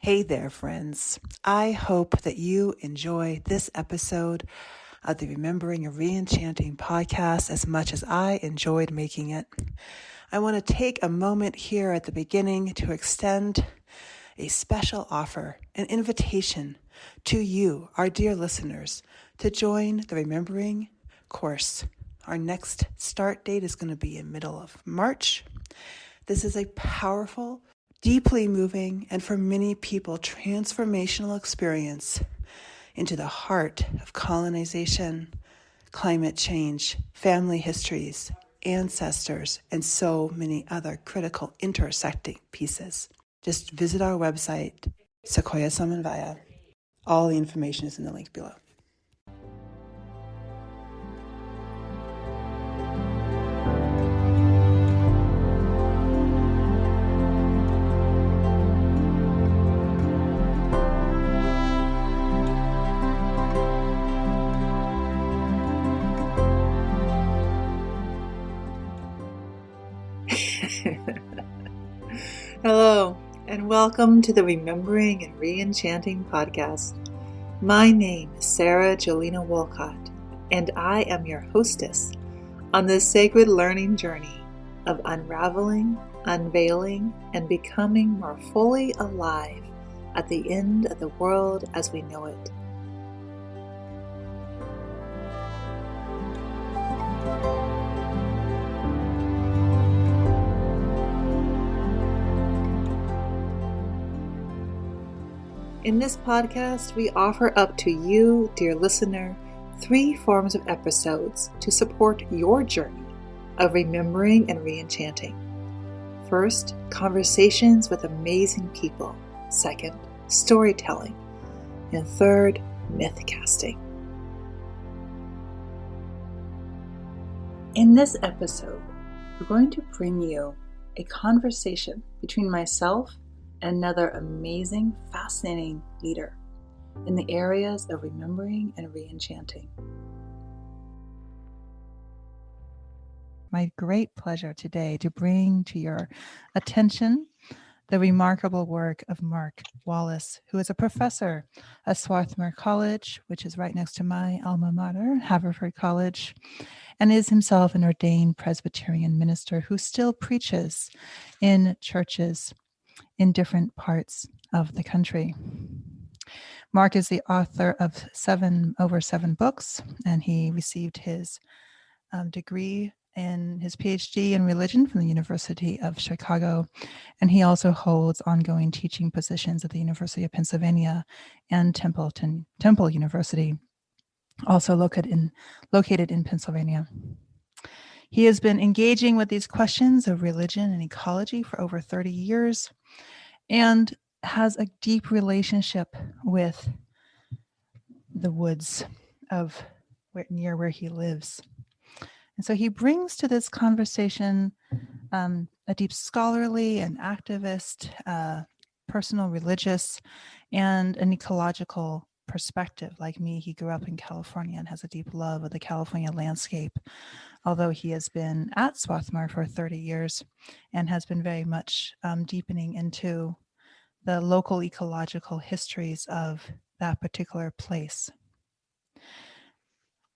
Hey there, friends. I hope that you enjoy this episode of the Remembering and ReEnchanting podcast as much as I enjoyed making it. I want to take a moment here at the beginning to extend a special offer, an invitation to you, our dear listeners, to join the Remembering course. Our next start date is going to be in middle of March. This is a powerful, deeply moving, and for many people, transformational experience into the heart of colonization, climate change, family histories, ancestors, and so many other critical intersecting pieces. Just visit our website, Sequoia Samanvaya. All the information is in the link below. Hello, and welcome to the Remembering and ReEnchanting podcast. My name is Sarah Jolena Wolcott, and I am your hostess on this sacred learning journey of unraveling, unveiling, and becoming more fully alive at the end of the world as we know it. In this podcast, we offer up to you, dear listener, 3 forms of episodes to support your journey of remembering and re-enchanting. First, conversations with amazing people. Second, storytelling. And third, myth casting. In this episode, we're going to bring you a conversation between myself another amazing, fascinating leader in the areas of remembering and re-enchanting. My great pleasure today to bring to your attention the remarkable work of Mark Wallace, who is a professor at Swarthmore College, which is right next to my alma mater, Haverford College, and is himself an ordained Presbyterian minister who still preaches in churches in different parts of the country. Mark is the author of over seven books, and he received his degree in his PhD in religion from the University of Chicago, and he also holds ongoing teaching positions at the University of Pennsylvania and Temple University, also located in Pennsylvania. He has been engaging with these questions of religion and ecology for over 30 years and has a deep relationship with the woods of near where he lives. And so he brings to this conversation a deep scholarly and activist, personal, religious, and an ecological perspective. Like me, he grew up in California and has a deep love of the California landscape, although he has been at Swarthmore for 30 years and has been very much deepening into the local ecological histories of that particular place.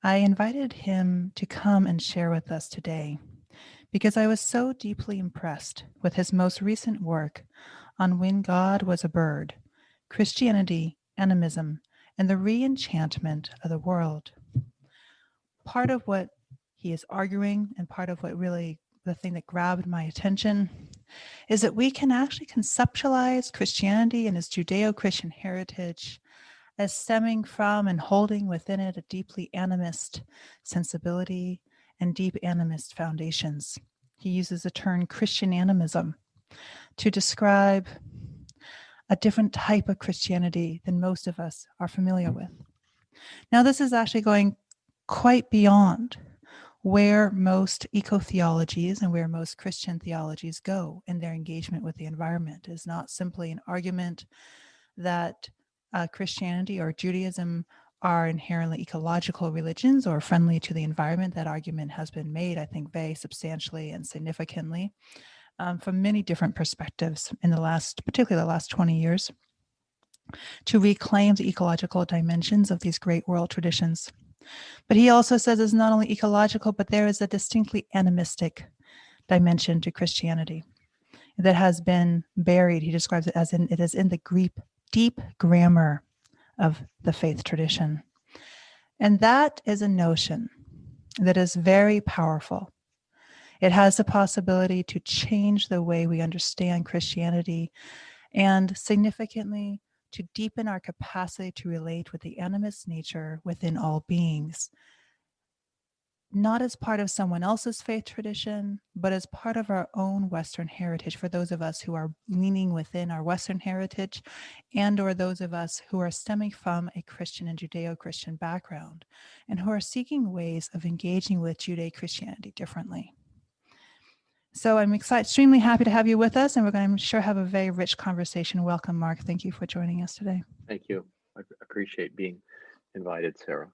I invited him to come and share with us today because I was so deeply impressed with his most recent work on When God Was a Bird, Christianity, Animism, and the re-enchantment of the world. Part of what he is arguing, and part of what really the thing that grabbed my attention, is that we can actually conceptualize Christianity and its Judeo-Christian heritage as stemming from and holding within it a deeply animist sensibility and deep animist foundations. He uses the term Christian animism to describe a different type of Christianity than most of us are familiar with. Now, this is actually going quite beyond where most eco-theologies and where most Christian theologies go in their engagement with the environment. It is not simply an argument that Christianity or Judaism are inherently ecological religions or friendly to the environment. That argument has been made, I think, very substantially and significantly from many different perspectives in particularly the last 20 years. to reclaim the ecological dimensions of these great world traditions. But he also says it's not only ecological, but there is a distinctly animistic dimension to Christianity that has been buried. He describes it as it is in the deep grammar of the faith tradition. And that is a notion that is very powerful. It has the possibility to change the way we understand Christianity and significantly to deepen our capacity to relate with the animist nature within all beings, not as part of someone else's faith tradition, but as part of our own Western heritage, for those of us who are leaning within our Western heritage, and or those of us who are stemming from a Christian and Judeo-Christian background, and who are seeking ways of engaging with Judeo-Christianity differently. So I'm extremely happy to have you with us, and we're going to, I'm sure, have a very rich conversation. Welcome, Mark. Thank you for joining us today. Thank you. I appreciate being invited, Sarah.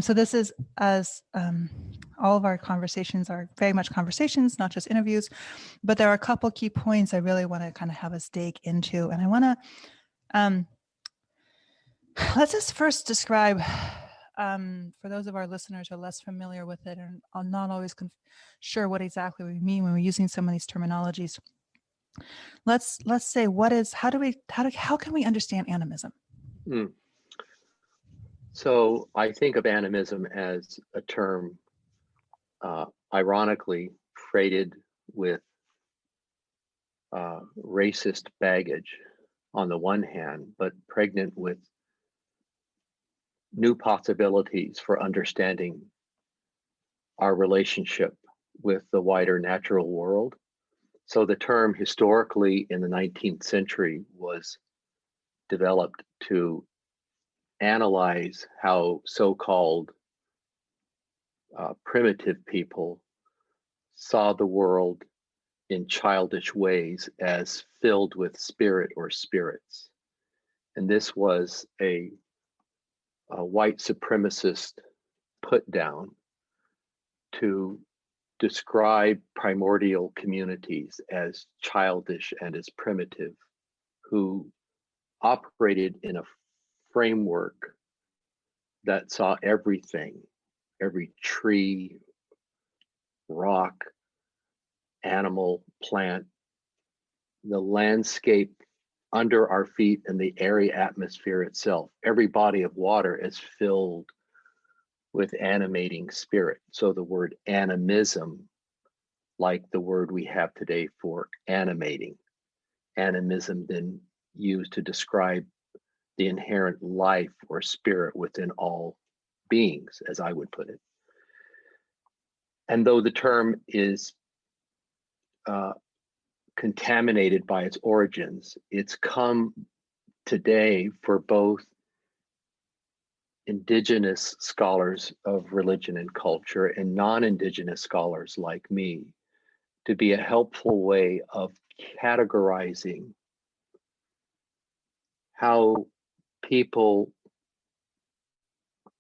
So this is, as all of our conversations are very much conversations, not just interviews, but there are a couple key points I really want to kind of have us dig into. And I want to, let's just first describe, for those of our listeners who are less familiar with it and are not always sure what exactly we mean when we're using some of these terminologies. Let's say, how can we understand animism? So I think of animism as a term ironically freighted with racist baggage on the one hand, but pregnant with new possibilities for understanding our relationship with the wider natural world. So the term historically in the 19th century was developed to analyze how so-called primitive people saw the world in childish ways as filled with spirit or spirits. And this was a white supremacist put down to describe primordial communities as childish and as primitive, who operated in a framework that saw everything, every tree, rock, animal, plant, the landscape under our feet and the airy atmosphere itself. Every body of water is filled with animating spirit. So the word animism, like the word we have today for animating, animism then used to describe the inherent life or spirit within all beings, as I would put it. And though the term is contaminated by its origins, it's come today for both indigenous scholars of religion and culture and non-indigenous scholars like me to be a helpful way of categorizing how people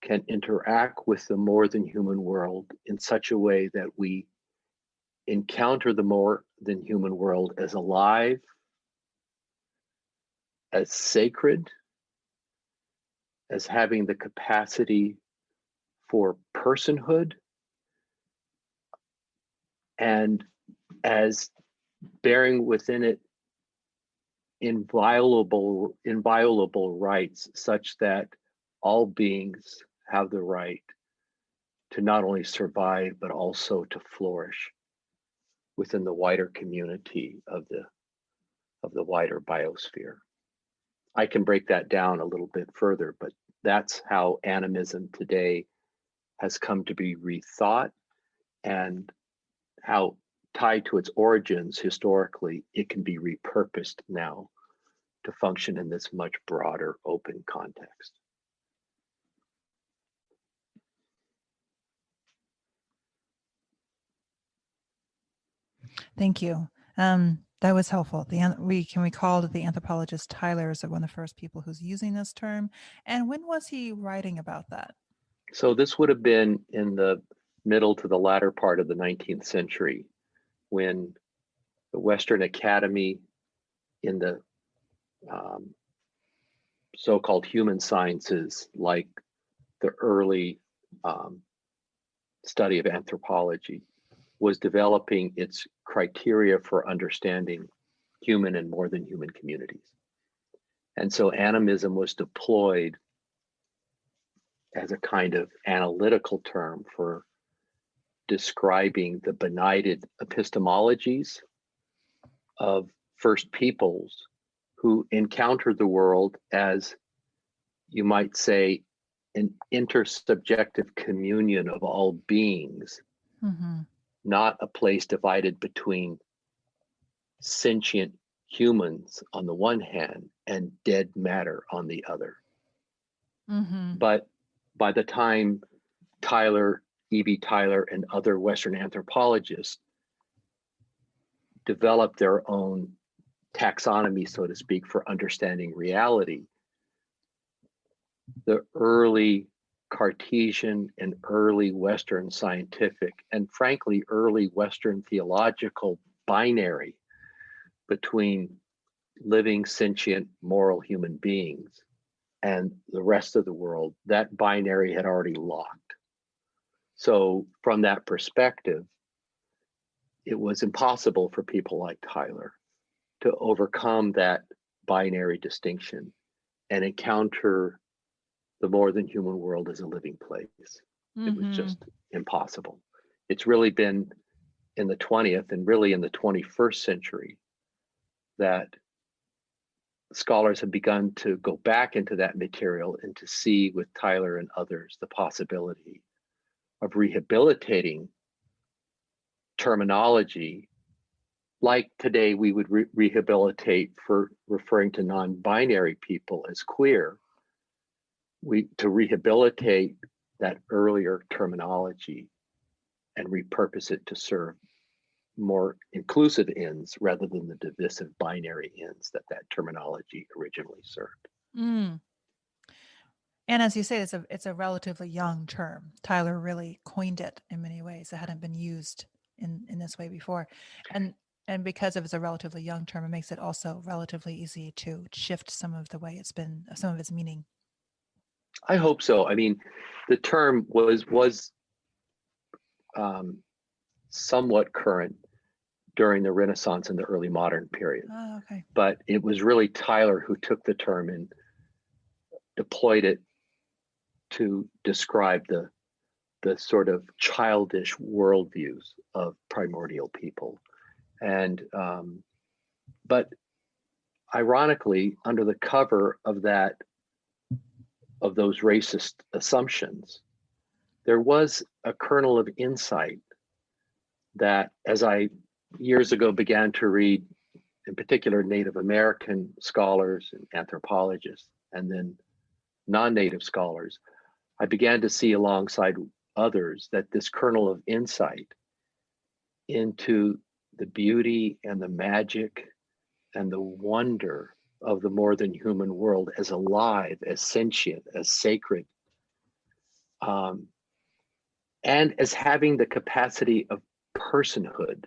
can interact with the more than human world in such a way that we encounter the more than human world as alive, as sacred, as having the capacity for personhood, and as bearing within it inviolable rights, such that all beings have the right to not only survive, but also to flourish within the wider community of the wider biosphere. I can break that down a little bit further, but that's how animism today has come to be rethought, and how, tied to its origins historically, it can be repurposed now to function in this much broader, open context. Thank you. That was helpful. We can recall that the anthropologist Tyler is one of the first people who's using this term. And when was he writing about that? So this would have been in the middle to the latter part of the 19th century, when the Western Academy in the um, so-called human sciences, like the early study of anthropology, was developing its criteria for understanding human and more than human communities. And so animism was deployed as a kind of analytical term for describing the benighted epistemologies of first peoples who encountered the world as, you might say, an intersubjective communion of all beings, not a place divided between sentient humans on the one hand and dead matter on the other. But by the time Tyler, E.B. Tyler, and other Western anthropologists developed their own taxonomy, so to speak, for understanding reality, the early Cartesian and early Western scientific, and frankly, early Western theological binary between living, sentient, moral human beings and the rest of the world, that binary had already locked. So from that perspective, it was impossible for people like Tyler to overcome that binary distinction and encounter the more than human world as a living place. It was just impossible. It's really been in the 20th and really in the 21st century that scholars have begun to go back into that material and to see with Tyler and others the possibility of rehabilitating terminology like today we would rehabilitate for referring to non-binary people as queer, to rehabilitate that earlier terminology and repurpose it to serve more inclusive ends rather than the divisive binary ends that terminology originally served. And as you say, it's a relatively young term. Tyler really coined it in many ways. It hadn't been used in this way before. And because it was a relatively young term, it makes it also relatively easy to shift some of its meaning. I hope so. I mean, the term was somewhat current during the Renaissance and the early modern period. Oh, okay. But it was really Tyler who took the term and deployed it to describe the sort of childish worldviews of primordial people. And but ironically, under the cover of those racist assumptions, there was a kernel of insight that, as I years ago began to read, in particular, Native American scholars and anthropologists, and then non-Native scholars, I began to see alongside others that this kernel of insight into the beauty and the magic and the wonder of the more than human world as alive, as sentient, as sacred, and as having the capacity of personhood,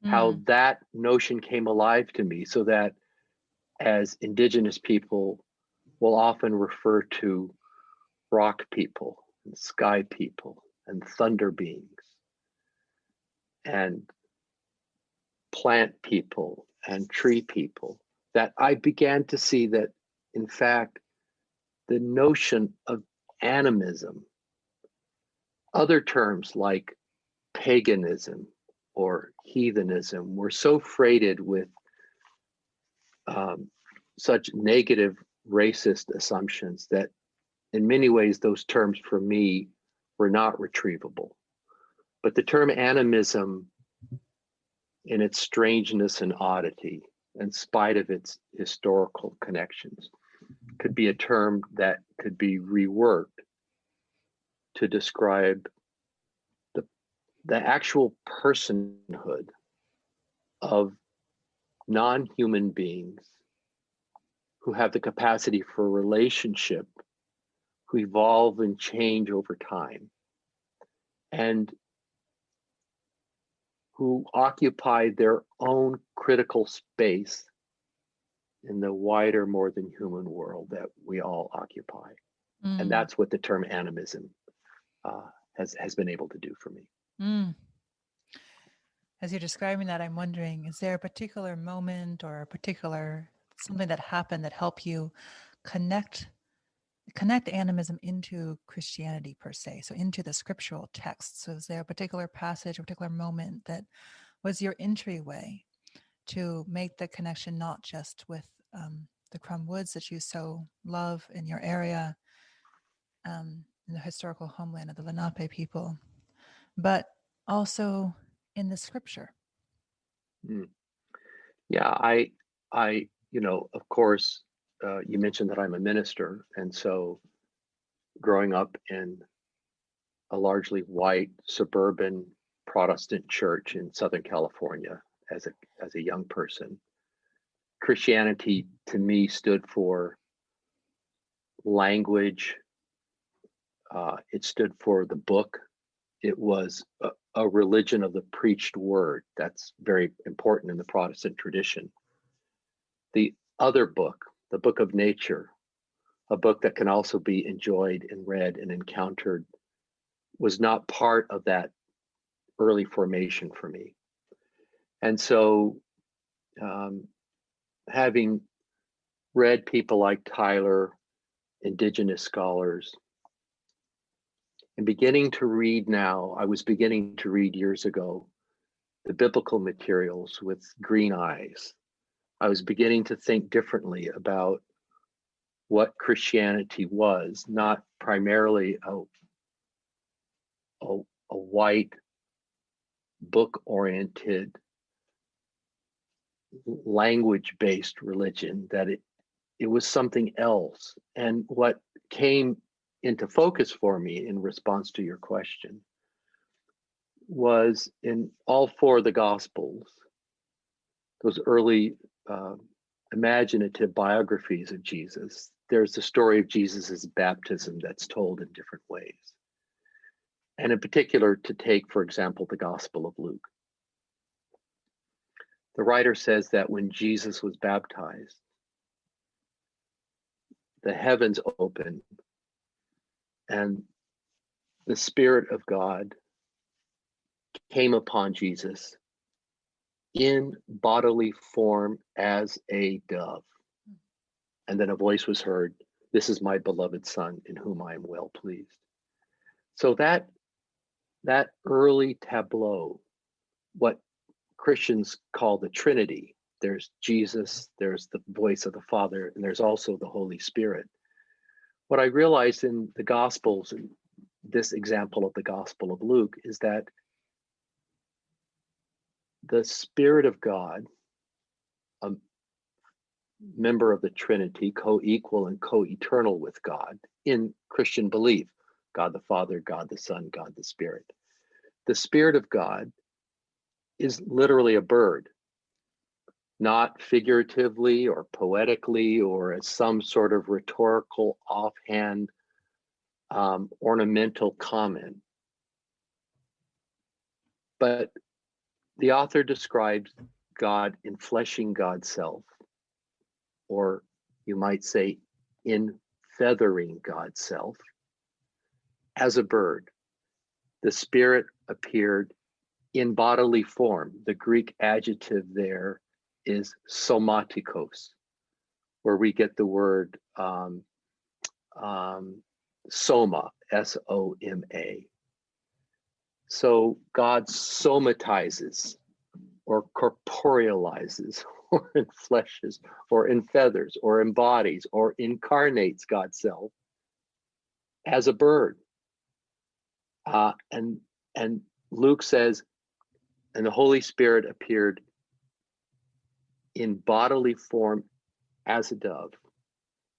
how that notion came alive to me, so that as Indigenous people will often refer to rock people and sky people and thunder beings and plant people and tree people, that I began to see that, in fact, the notion of animism, other terms like paganism or heathenism, were so freighted with such negative racist assumptions that in many ways those terms for me were not retrievable. But the term animism, in its strangeness and oddity, in spite of its historical connections, could be a term that could be reworked to describe the actual personhood of non-human beings who have the capacity for relationship, who evolve and change over time, and who occupy their own critical space in the wider, more than human world that we all occupy. And that's what the term animism has been able to do for me. As you're describing that, I'm wondering, is there a particular moment or a particular something that happened that helped you connect animism into Christianity per se, so into the scriptural texts? So is there a particular passage, a particular moment that was your entryway to make the connection, not just with the Crum Woods that you so love in your area, in the historical homeland of the Lenape people, but also in the scripture? Yeah, I, of course, you mentioned that I'm a minister, and so growing up in a largely white suburban Protestant church in Southern California as a young person, Christianity to me stood for language. It stood for the book. It was a religion of the preached word. That's very important in the Protestant tradition. The other book, the book of nature, a book that can also be enjoyed and read and encountered, was not part of that early formation for me. And so having read people like Tyler, indigenous scholars, and beginning to read now, I was beginning to read years ago, the biblical materials with green eyes. I was beginning to think differently about what Christianity was, not primarily a white, book-oriented, language-based religion, that it was something else. And what came into focus for me in response to your question was in all four of the Gospels, those early imaginative biographies of Jesus, there's the story of Jesus's baptism that's told in different ways. And in particular, to take, for example, the Gospel of Luke. The writer says that when Jesus was baptized, the heavens opened and the Spirit of God came upon Jesus in bodily form as a dove. And then a voice was heard, "This is my beloved Son, in whom I am well pleased." So that early tableau, what Christians call the Trinity, there's Jesus, there's the voice of the Father, and there's also the Holy Spirit. What I realized in the Gospels, and this example of the Gospel of Luke, is that the Spirit of God, a member of the Trinity, co-equal and co-eternal with God in Christian belief, God the Father, God the Son, God the Spirit. The Spirit of God is literally a bird, not figuratively or poetically or as some sort of rhetorical, offhand, ornamental comment. But the author describes God enfleshing God's self, or you might say enfeathering God's self, as a bird. The Spirit appeared in bodily form. The Greek adjective there is somatikos, where we get the word soma, S-O-M-A. So God somatizes or corporealizes or enfleshes or enfeathers or embodies or incarnates God's self as a bird. And Luke says, and the Holy Spirit appeared in bodily form as a dove,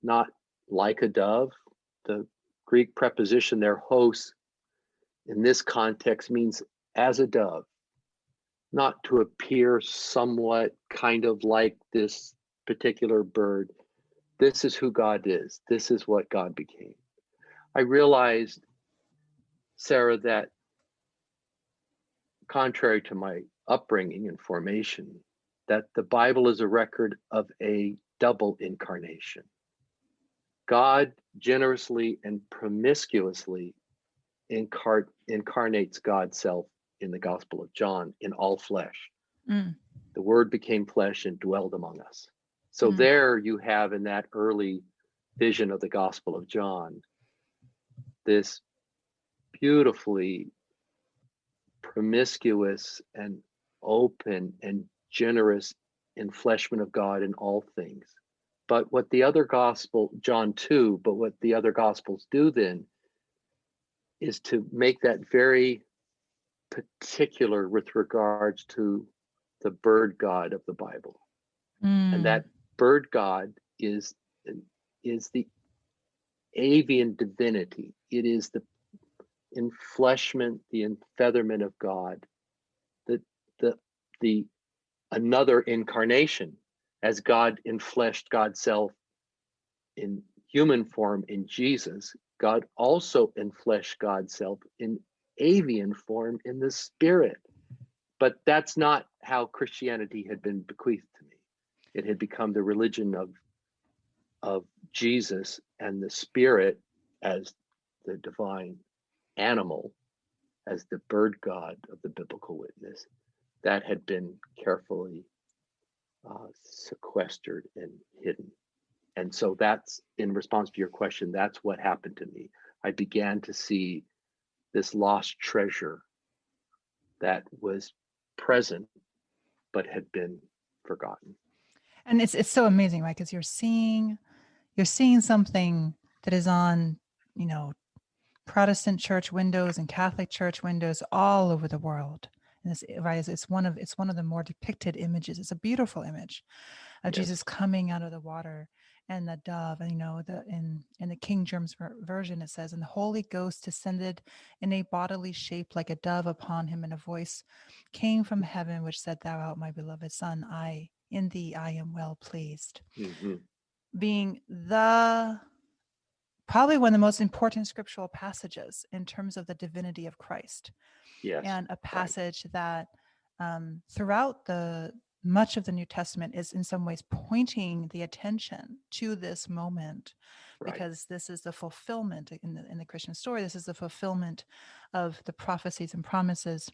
not like a dove. The Greek preposition there, hos, in this context means as a dove, not to appear somewhat kind of like this particular bird. This is who God is. This is what God became. I realized, Sarah, that contrary to my upbringing and formation, that the Bible is a record of a double incarnation. God generously and promiscuously incarnates God's self in the Gospel of John in all flesh. Mm. The Word became flesh and dwelled among us. So there you have, in that early vision of the Gospel of John, this beautifully promiscuous and open and generous enfleshment of God in all things. But what the other gospel, John 2, but what the other gospels do then is to make that very particular with regards to the bird God of the Bible. And that bird God is the avian divinity. It is the enfleshment, the enfeatherment of God, the another incarnation, as God enfleshed God's self in human form in Jesus. God also enfleshed God's self in avian form in the Spirit. But that's not how Christianity had been bequeathed to me. It had become the religion of Jesus and the Spirit as the divine animal, as the bird God of the biblical witness. That had been carefully sequestered and hidden. And so that's, in response to your question, that's what happened to me. I began to see this lost treasure that was present but had been forgotten. And it's so amazing, right? Because you're seeing something that is on, Protestant church windows and Catholic church windows all over the world. And this, right, it's one of the more depicted images. It's a beautiful image of Yes. Jesus coming out of the water and the dove. And in the King James version, it says, "And the Holy Ghost descended in a bodily shape like a dove upon him, and a voice came from heaven which said, 'Thou art my beloved Son, in thee I am well pleased.'" Mm-hmm. Being probably one of the most important scriptural passages in terms of the divinity of Christ. Yes. And a passage that throughout much of the New Testament is in some ways pointing the attention to this moment, because this is the fulfillment in the Christian story. This is the fulfillment of the prophecies and promises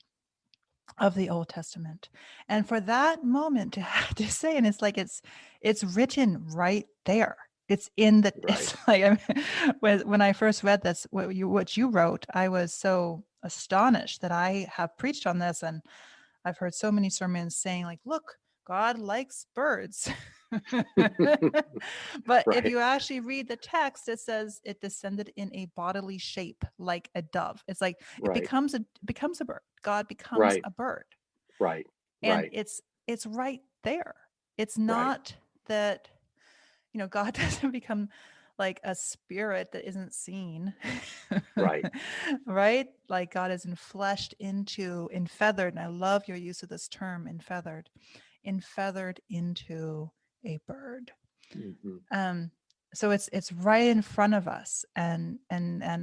of the Old Testament. And for that moment to have to say, and it's like it's written right there. It's in the. It's like, when I first read this, what you wrote, I was so astonished that I have preached on this, and I've heard so many sermons saying, like, look, God likes birds. But if you actually read the text, it says it descended in a bodily shape like a dove. It's like it becomes a bird. God becomes a bird. Right. And it's right there. It's not that, God doesn't become like a spirit that isn't seen. Right. Like God is enfleshed into, enfeathered. And I love your use of this term, enfeathered into a bird. Mm-hmm. So it's right in front of us, and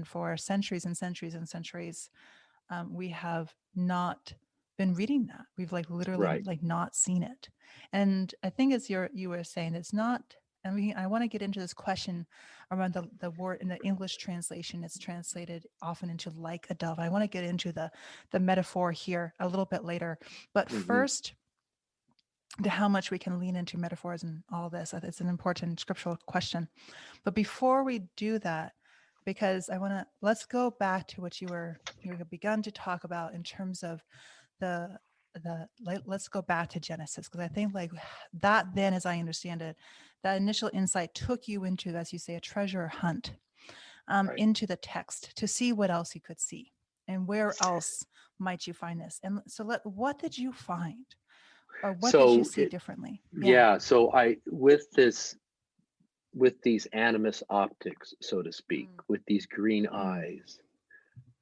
for centuries and centuries and centuries, we have not been reading that. We've literally not seen it. And I think, as you were saying, it's not. I mean, I want to get into this question around the word in the English translation. It's translated often into like a dove. I want to get into the metaphor here a little bit later. But first, to how much we can lean into metaphors and all this. It's an important scriptural question. But before we do that, because let's go back to what you have begun to talk about in terms of let's go back to Genesis, because I think that then, as I understand it, that initial insight took you into, as you say, a treasure hunt into the text to see what else you could see and where else might you find this. And so what did you find? Or what did you see differently? So with these animist optics, so to speak, with these green eyes,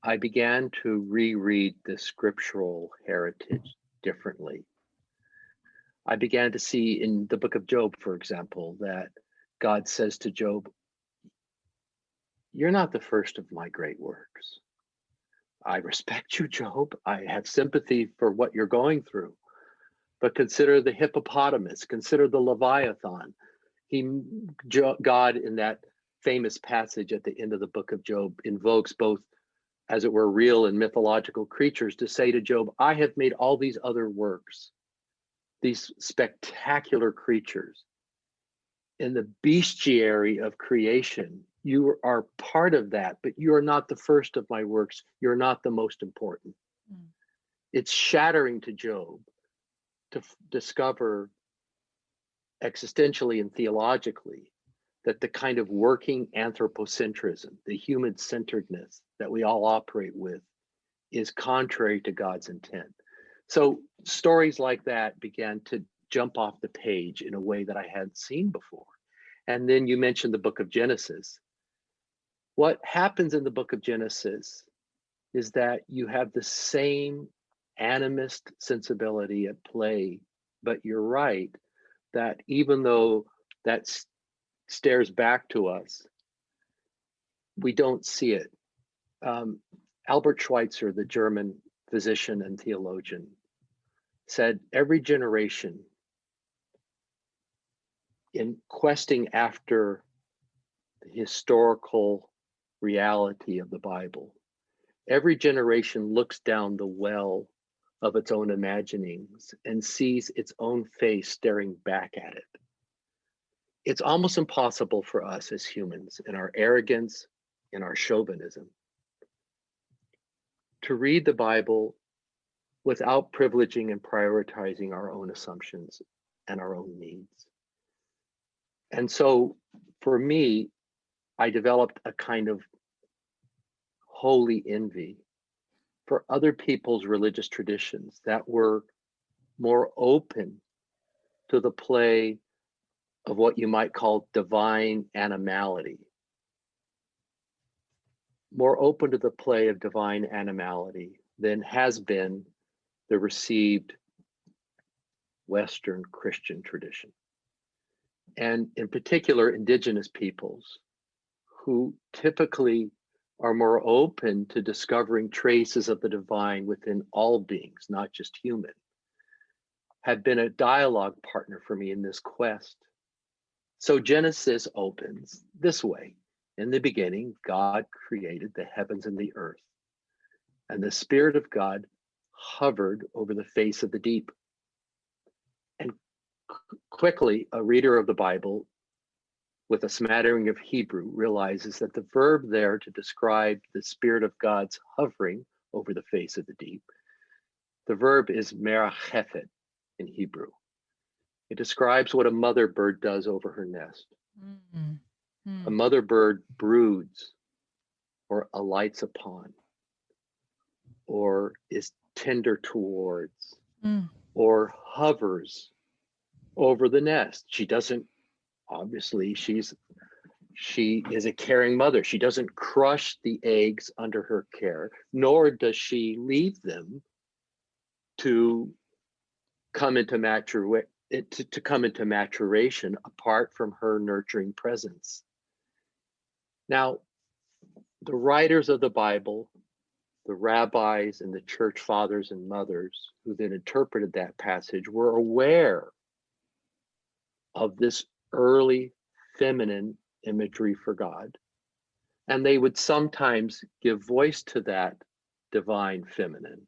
I began to reread the scriptural heritage differently. I began to see in the book of Job, for example, that God says to Job, "You're not the first of my great works. I respect you, Job. I have sympathy for what you're going through. But consider the hippopotamus, consider the Leviathan. God, in that famous passage at the end of the book of Job, invokes both, as it were, real and mythological creatures to say to Job, I have made all these other works, these spectacular creatures. In the bestiary of creation, you are part of that, but you are not the first of my works. You're not the most important. Mm. It's shattering to Job to discover existentially and theologically that the kind of working anthropocentrism, the human-centeredness that we all operate with, is contrary to God's intent. So stories like that began to jump off the page in a way that I hadn't seen before. And then you mentioned the book of Genesis. What happens in the book of Genesis is that you have the same animist sensibility at play, but you're right that even though that stares back to us, we don't see it. Albert Schweitzer, the German physician and theologian, said every generation, in questing after the historical reality of the Bible, every generation looks down the well of its own imaginings and sees its own face staring back at it. It's almost impossible for us as humans, in our arrogance, in our chauvinism, to read the Bible without privileging and prioritizing our own assumptions and our own needs. And so for me, I developed a kind of holy envy for other people's religious traditions that were more open to the play of what you might call divine animality, more open to the play of divine animality than has been the received Western Christian tradition. And in particular, indigenous peoples, who typically are more open to discovering traces of the divine within all beings, not just human, have been a dialogue partner for me in this quest. So Genesis opens this way. In the beginning, God created the heavens and the earth, and the Spirit of God hovered over the face of the deep. And quickly, a reader of the Bible with a smattering of Hebrew realizes that the verb there to describe the Spirit of God's hovering over the face of the deep, the verb is merachefet in Hebrew. It describes what a mother bird does over her nest. Mm-hmm. A mother bird broods or alights upon or is tender towards or hovers over the nest. She doesn't, obviously, she is a caring mother. She doesn't crush the eggs under her care, nor does she leave them to come into maturation apart from her nurturing presence. Now, the writers of the Bible, the rabbis and the church fathers and mothers who then interpreted that passage were aware of this early feminine imagery for God. And they would sometimes give voice to that divine feminine.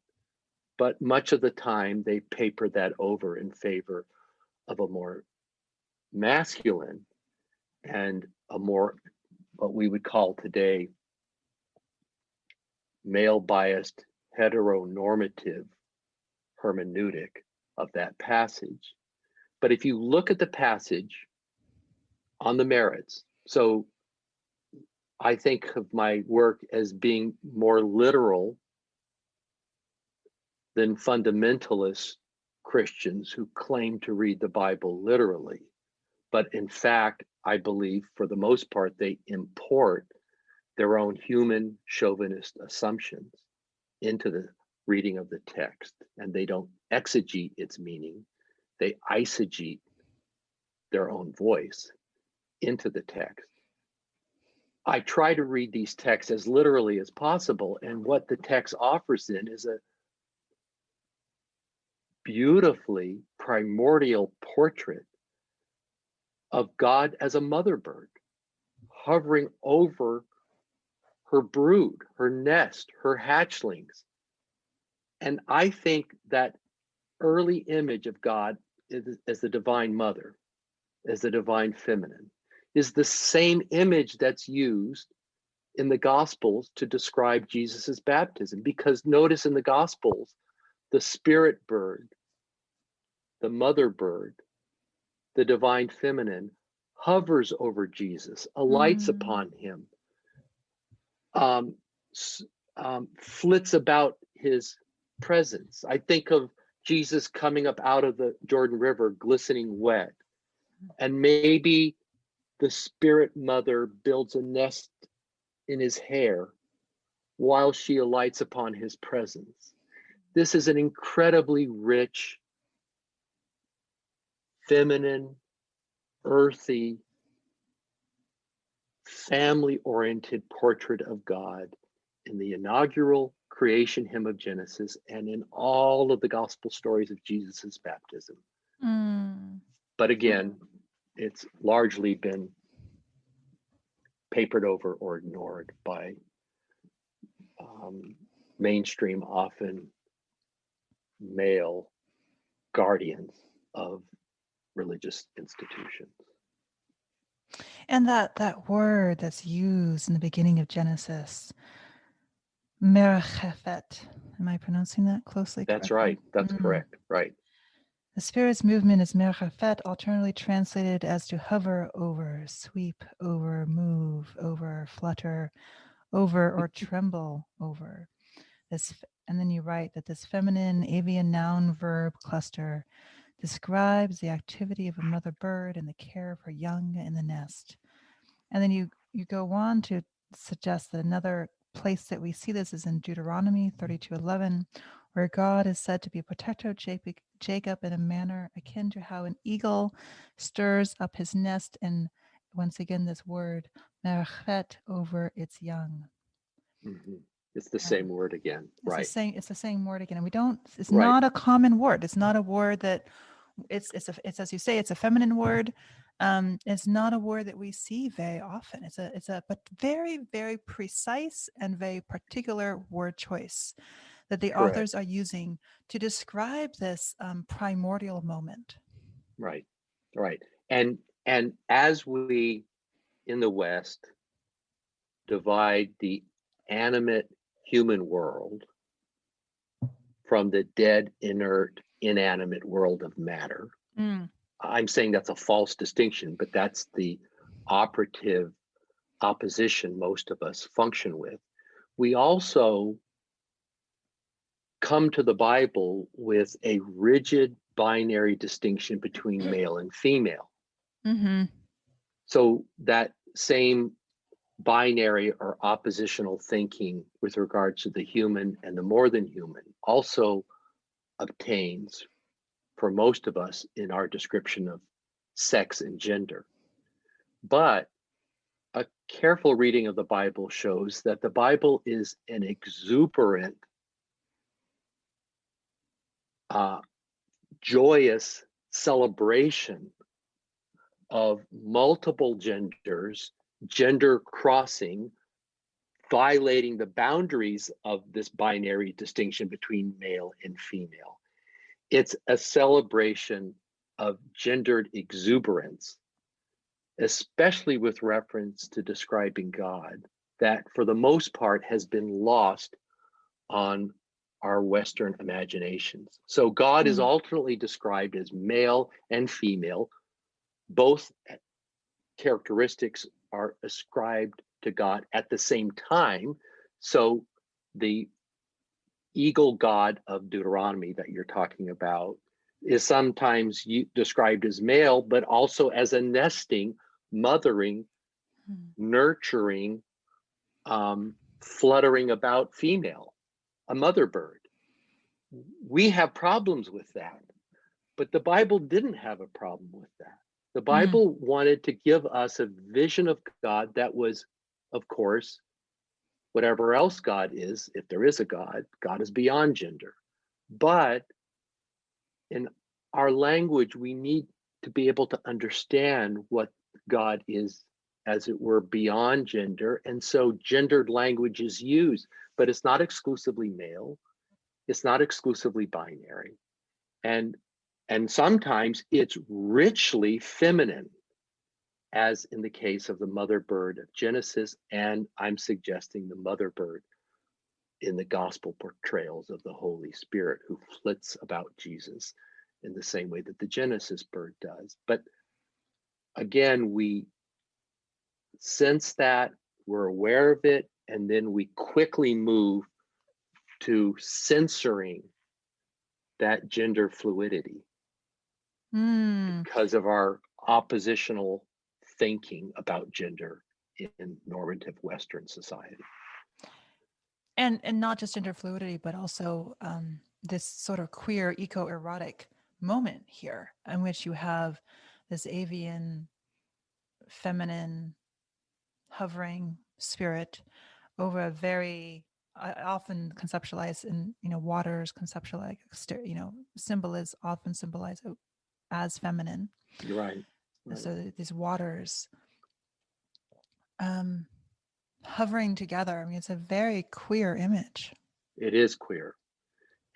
But much of the time they papered that over in favor of a more masculine and a more, what we would call today, male-biased, heteronormative hermeneutic of that passage. But if you look at the passage on the merits, so I think of my work as being more literal than fundamentalist Christians who claim to read the Bible literally. But in fact, I believe for the most part, they import their own human chauvinist assumptions into the reading of the text, and they don't exegete its meaning. They eisegete their own voice into the text. I try to read these texts as literally as possible, and what the text offers then is a beautifully primordial portrait of God as a mother bird, hovering over her brood, her nest, her hatchlings. And I think that early image of God as the divine mother, as the divine feminine, is the same image that's used in the Gospels to describe Jesus's baptism. Because notice in the Gospels, the spirit bird, the mother bird, the divine feminine hovers over Jesus, alights upon him, flits about his presence. I think of Jesus coming up out of the Jordan River, glistening wet, and maybe the spirit mother builds a nest in his hair while she alights upon his presence. This is an incredibly rich, feminine, earthy, family-oriented portrait of God in the inaugural creation hymn of Genesis and in all of the gospel stories of Jesus's baptism. But again, it's largely been papered over or ignored by mainstream, often male guardians of religious institutions. And that word that's used in the beginning of Genesis, merchefet. Am I pronouncing that closely? That's correctly? right. That's correct. Right. The spirit's movement is merchefet, alternately translated as to hover over, sweep over, move over, flutter over, or tremble over. And then you write that this feminine avian noun verb cluster describes the activity of a mother bird and the care of her young in the nest. And then you go on to suggest that another place that we see this is in Deuteronomy 32:11, where God is said to be a protector of Jacob in a manner akin to how an eagle stirs up his nest, and once again this word merchet over its young. Mm-hmm. It's the same word again. Right. It's the same word again, and we don't. It's Right. not a common word. It's not a word that. It's as you say. It's a feminine word. It's not a word that we see very often. It's a but very, very precise and very particular word choice that the Correct. authors are using to describe this primordial moment. Right. Right. And as we in the West divide the animate human world from the dead, inert, inanimate world of matter. I'm saying that's a false distinction, but that's the operative opposition most of us function with. We also come to the Bible with a rigid binary distinction between male and female. Mm-hmm. So that same binary or oppositional thinking with regards to the human and the more than human also obtains for most of us in our description of sex and gender. But a careful reading of the Bible shows that the Bible is an exuberant, joyous celebration of multiple genders, gender crossing, violating the boundaries of this binary distinction between male and female. It's a celebration of gendered exuberance, especially with reference to describing God, that for the most part has been lost on our Western imaginations. So God is alternately described as male and female. Both characteristics are ascribed to God at the same time. So the eagle god of Deuteronomy that you're talking about is sometimes described as male, but also as a nesting, mothering, nurturing, fluttering about female, a mother bird. We have problems with that, but the Bible didn't have a problem with that. The Bible wanted to give us a vision of God that was, of course, whatever else God is, if there is a God, God is beyond gender. But in our language, we need to be able to understand what God is, as it were, beyond gender. And so gendered language is used, but it's not exclusively male. It's not exclusively binary. And sometimes it's richly feminine, as in the case of the mother bird of Genesis, and I'm suggesting the mother bird in the gospel portrayals of the Holy Spirit, who flits about Jesus in the same way that the Genesis bird does. But again, we sense that, we're aware of it, and then we quickly move to censoring that gender fluidity because of our oppositional thinking about gender in normative Western society. And not just gender fluidity, but also this sort of queer eco-erotic moment here, in which you have this avian, feminine, hovering spirit over a very often conceptualized in waters, conceptualized symbol is often symbolized as feminine. You're right. So these waters hovering together. I mean, it's a very queer image. It is queer.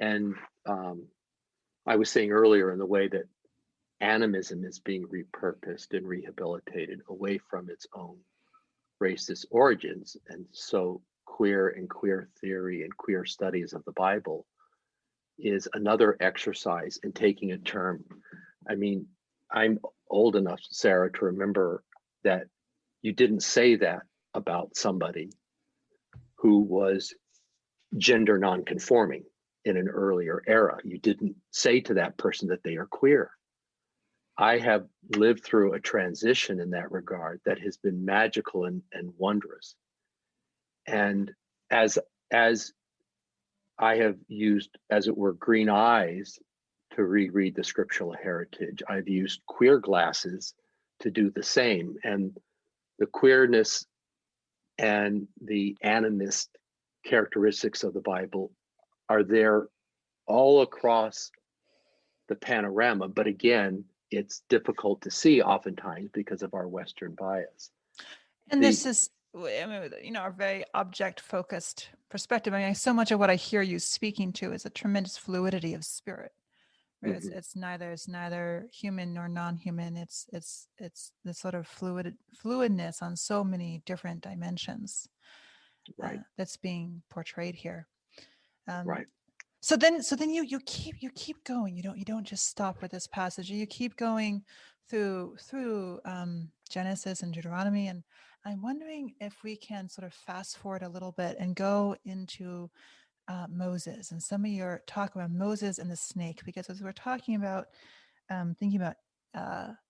And I was saying earlier, in the way that animism is being repurposed and rehabilitated away from its own racist origins. And so queer and queer theory and queer studies of the Bible is another exercise in taking a term. I mean, I'm old enough, Sarah, to remember that you didn't say that about somebody who was gender nonconforming in an earlier era. You didn't say to that person that they are queer. I have lived through a transition in that regard that has been magical and wondrous. And as I have used, as it were, green eyes to reread the scriptural heritage, I've used queer glasses to do the same. And the queerness and the animist characteristics of the Bible are there all across the panorama. But again, it's difficult to see oftentimes because of our Western bias. And this is, our very object-focused perspective. I mean, so much of what I hear you speaking to is a tremendous fluidity of spirit. Right? Mm-hmm. It's neither human nor non-human. It's this sort of fluidness on so many different dimensions. Right. That's being portrayed here. Right. So then you keep going. You don't just stop with this passage. You keep going through Genesis and Deuteronomy, and I'm wondering if we can sort of fast forward a little bit and go into Moses and some of your talk about Moses and the snake, because as we're talking about thinking about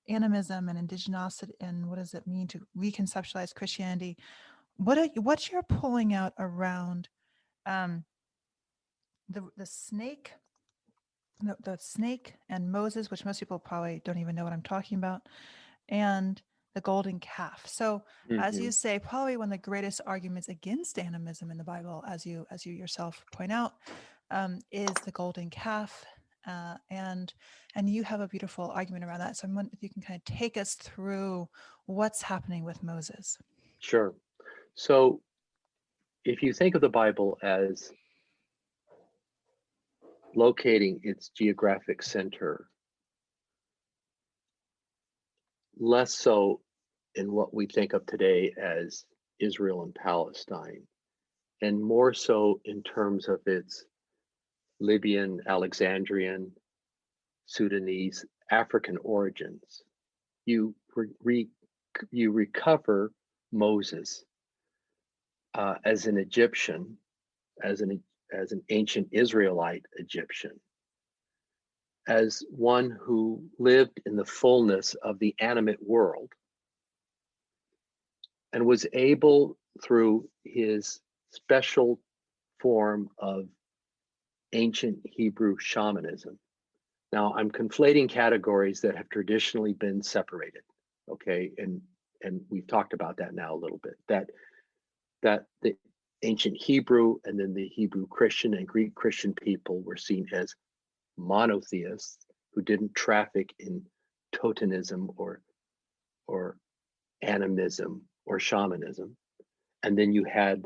animism and indigenosity and what does it mean to reconceptualize Christianity, what you're pulling out around the snake, the snake and Moses, which most people probably don't even know what I'm talking about, and the golden calf. So as you say, probably one of the greatest arguments against animism in the Bible, as you yourself point out, is the golden calf. And you have a beautiful argument around that. So I'm wondering if you can kind of take us through what's happening with Moses. Sure. So if you think of the Bible as locating its geographic center, less so in what we think of today as Israel and Palestine, and more so in terms of its Libyan, Alexandrian, Sudanese, African origins, you recover Moses as an Egyptian, as an ancient Israelite Egyptian, as one who lived in the fullness of the animate world and was able, through his special form of ancient Hebrew shamanism. Now, I'm conflating categories that have traditionally been separated, okay? And we've talked about that now a little bit, that the ancient Hebrew and then the Hebrew Christian and Greek Christian people were seen as monotheists who didn't traffic in totemism or animism or shamanism. And then you had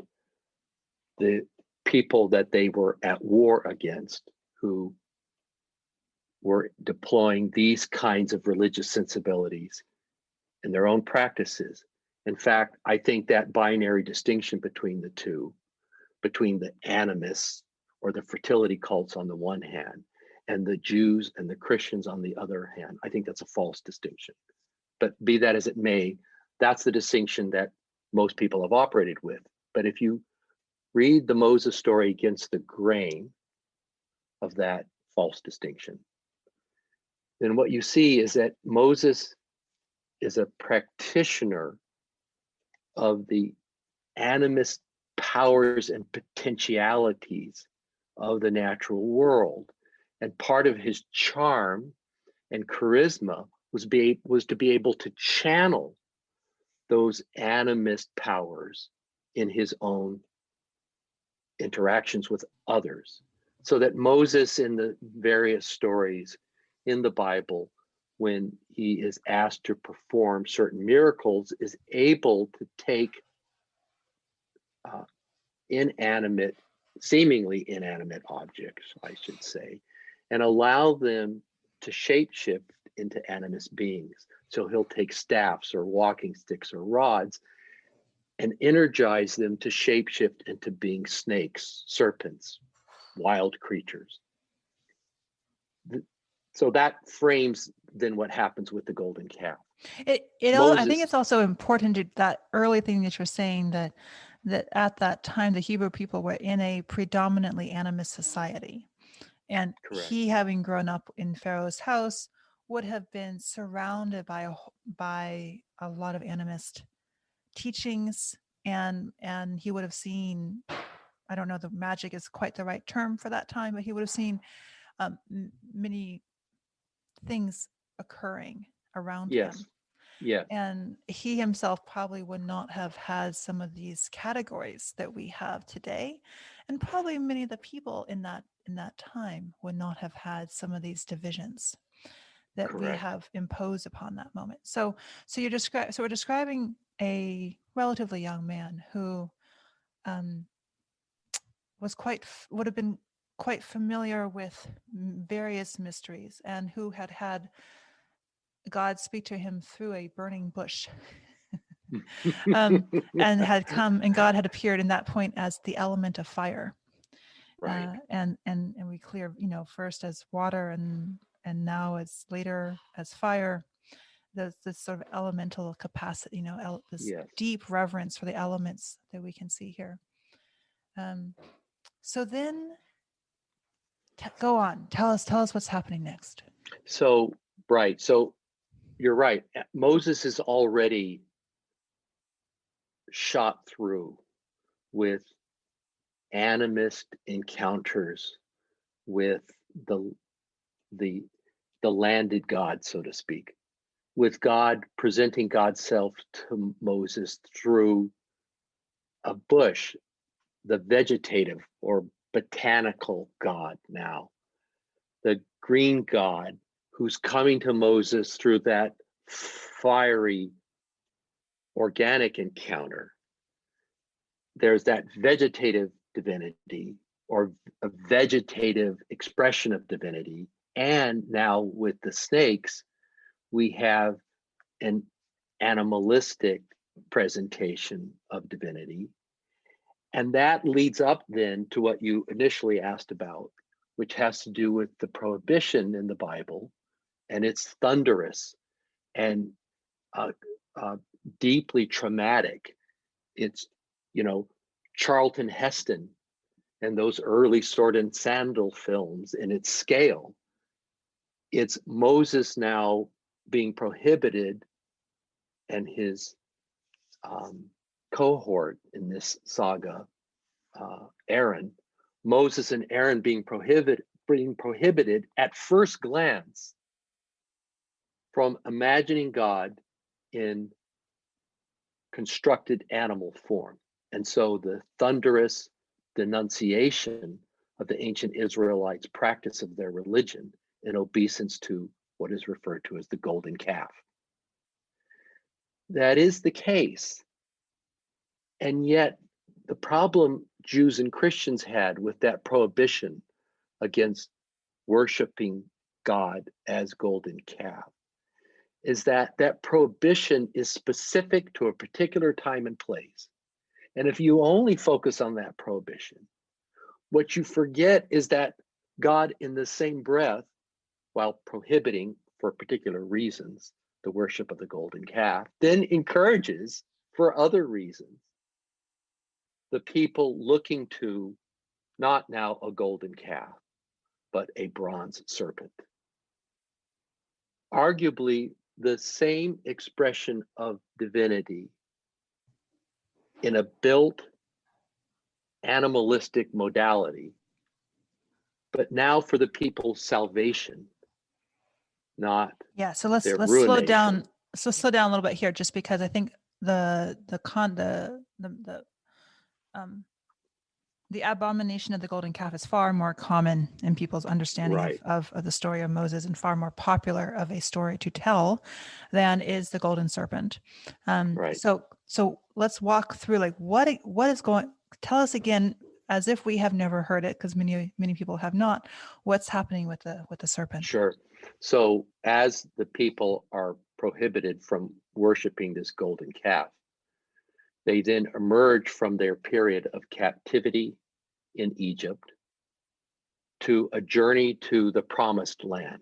the people that they were at war against, who were deploying these kinds of religious sensibilities in their own practices. In fact, I think that binary distinction between the two, between the animists or the fertility cults on the one hand, and the Jews and the Christians on the other hand, I think that's a false distinction. But be that as it may, that's the distinction that most people have operated with. But if you read the Moses story against the grain of that false distinction, then what you see is that Moses is a practitioner of the animist powers and potentialities of the natural world. And part of his charm and charisma was to be able to channel those animist powers in his own interactions with others. So that Moses, in the various stories in the Bible, when he is asked to perform certain miracles, is able to take inanimate, seemingly inanimate objects, I should say, and allow them to shapeshift into animist beings. So he'll take staffs or walking sticks or rods and energize them to shapeshift into being snakes, serpents, wild creatures. So that frames then what happens with the golden calf. I think it's also important to that early thing that you're saying, that at that time the Hebrew people were in a predominantly animist society, and Correct. He, having grown up in Pharaoh's house, would have been surrounded by a lot of animist teachings, and he would have seen, I don't know, the magic is quite the right term for that time, but he would have seen many things occurring around him. Yes. And he himself probably would not have had some of these categories that we have today, and probably many of the people in that time would not have had some of these divisions that Correct. we have imposed upon that moment. So we're describing a relatively young man who would have been quite familiar with various mysteries, and who had God speak to him through a burning bush, and had come, and God had appeared in that point as the element of fire, Right. And we clear, first as water, and now as later as fire. There's this sort of elemental capacity, this deep reverence for the elements that we can see here. So then, go on. Tell us what's happening next. So, right. So you're right. Moses is already shot through with animist encounters with the landed God, so to speak, with God presenting God's self to Moses through a bush, the vegetative or botanical God now, the green God who's coming to Moses through that fiery organic encounter. There's that vegetative divinity, or a vegetative expression of divinity. And now with the snakes, we have an animalistic presentation of divinity. And that leads up then to what you initially asked about, which has to do with the prohibition in the Bible. And it's thunderous and deeply traumatic. It's, Charlton Heston and those early sword and sandal films in its scale. It's Moses now being prohibited, and his cohort in this saga, Aaron, Moses and Aaron being prohibited at first glance from imagining God in constructed animal form. And so the thunderous denunciation of the ancient Israelites' practice of their religion in obeisance to what is referred to as the golden calf. That is the case. And yet, the problem Jews and Christians had with that prohibition against worshiping God as golden calf is that that prohibition is specific to a particular time and place. And if you only focus on that prohibition, what you forget is that God, in the same breath, while prohibiting for particular reasons the worship of the golden calf, then encourages for other reasons the people looking to not now a golden calf, but a bronze serpent. Arguably, the same expression of divinity in a built animalistic modality, but now for the people's salvation, not Yeah, so let's their slow down. ruination. So slow down a little bit here, just because I think the abomination of the golden calf is far more common in people's understanding Right. of the story of Moses, and far more popular of a story to tell than is the golden serpent. Right. So let's walk through, like, what is going. Tell us again, as if we have never heard it, because many people have not. What's happening with the serpent? Sure. So as the people are prohibited from worshiping this golden calf, they then emerge from their period of captivity in Egypt to a journey to the promised land.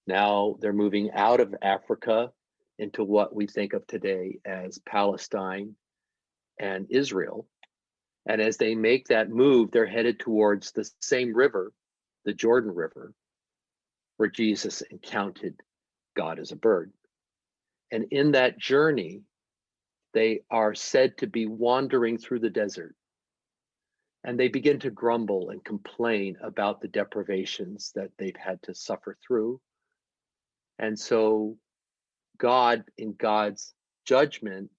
Now they're moving out of Africa into what we think of today as Palestine and Israel. And as they make that move, they're headed towards the same river, the Jordan River, where Jesus encountered God as a bird. And in that journey, they are said to be wandering through the desert. And they begin to grumble and complain about the deprivations that they've had to suffer through. And so God, in God's judgment,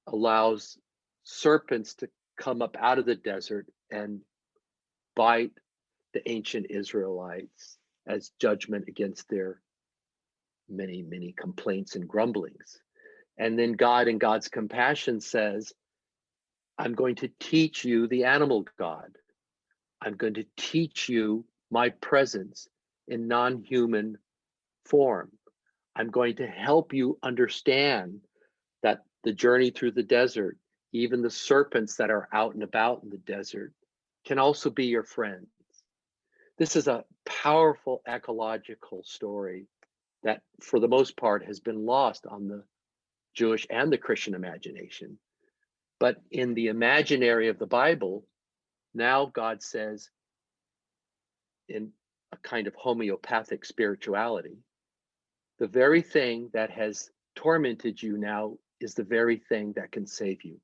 allows serpents to come up out of the desert and bite the ancient Israelites as judgment against their many complaints and grumblings. And then God, in God's compassion, says, I'm going to teach you the animal God. I'm going to teach you my presence in non-human form. I'm going to help you understand that the journey through the desert, even the serpents that are out and about in the desert, can also be your friends. This is a powerful ecological story that, for the most part, has been lost on the Jewish and the Christian imagination. But in the imaginary of the Bible, now God says, in a kind of homeopathic spirituality, the very thing that has tormented you now is the very thing that can save you.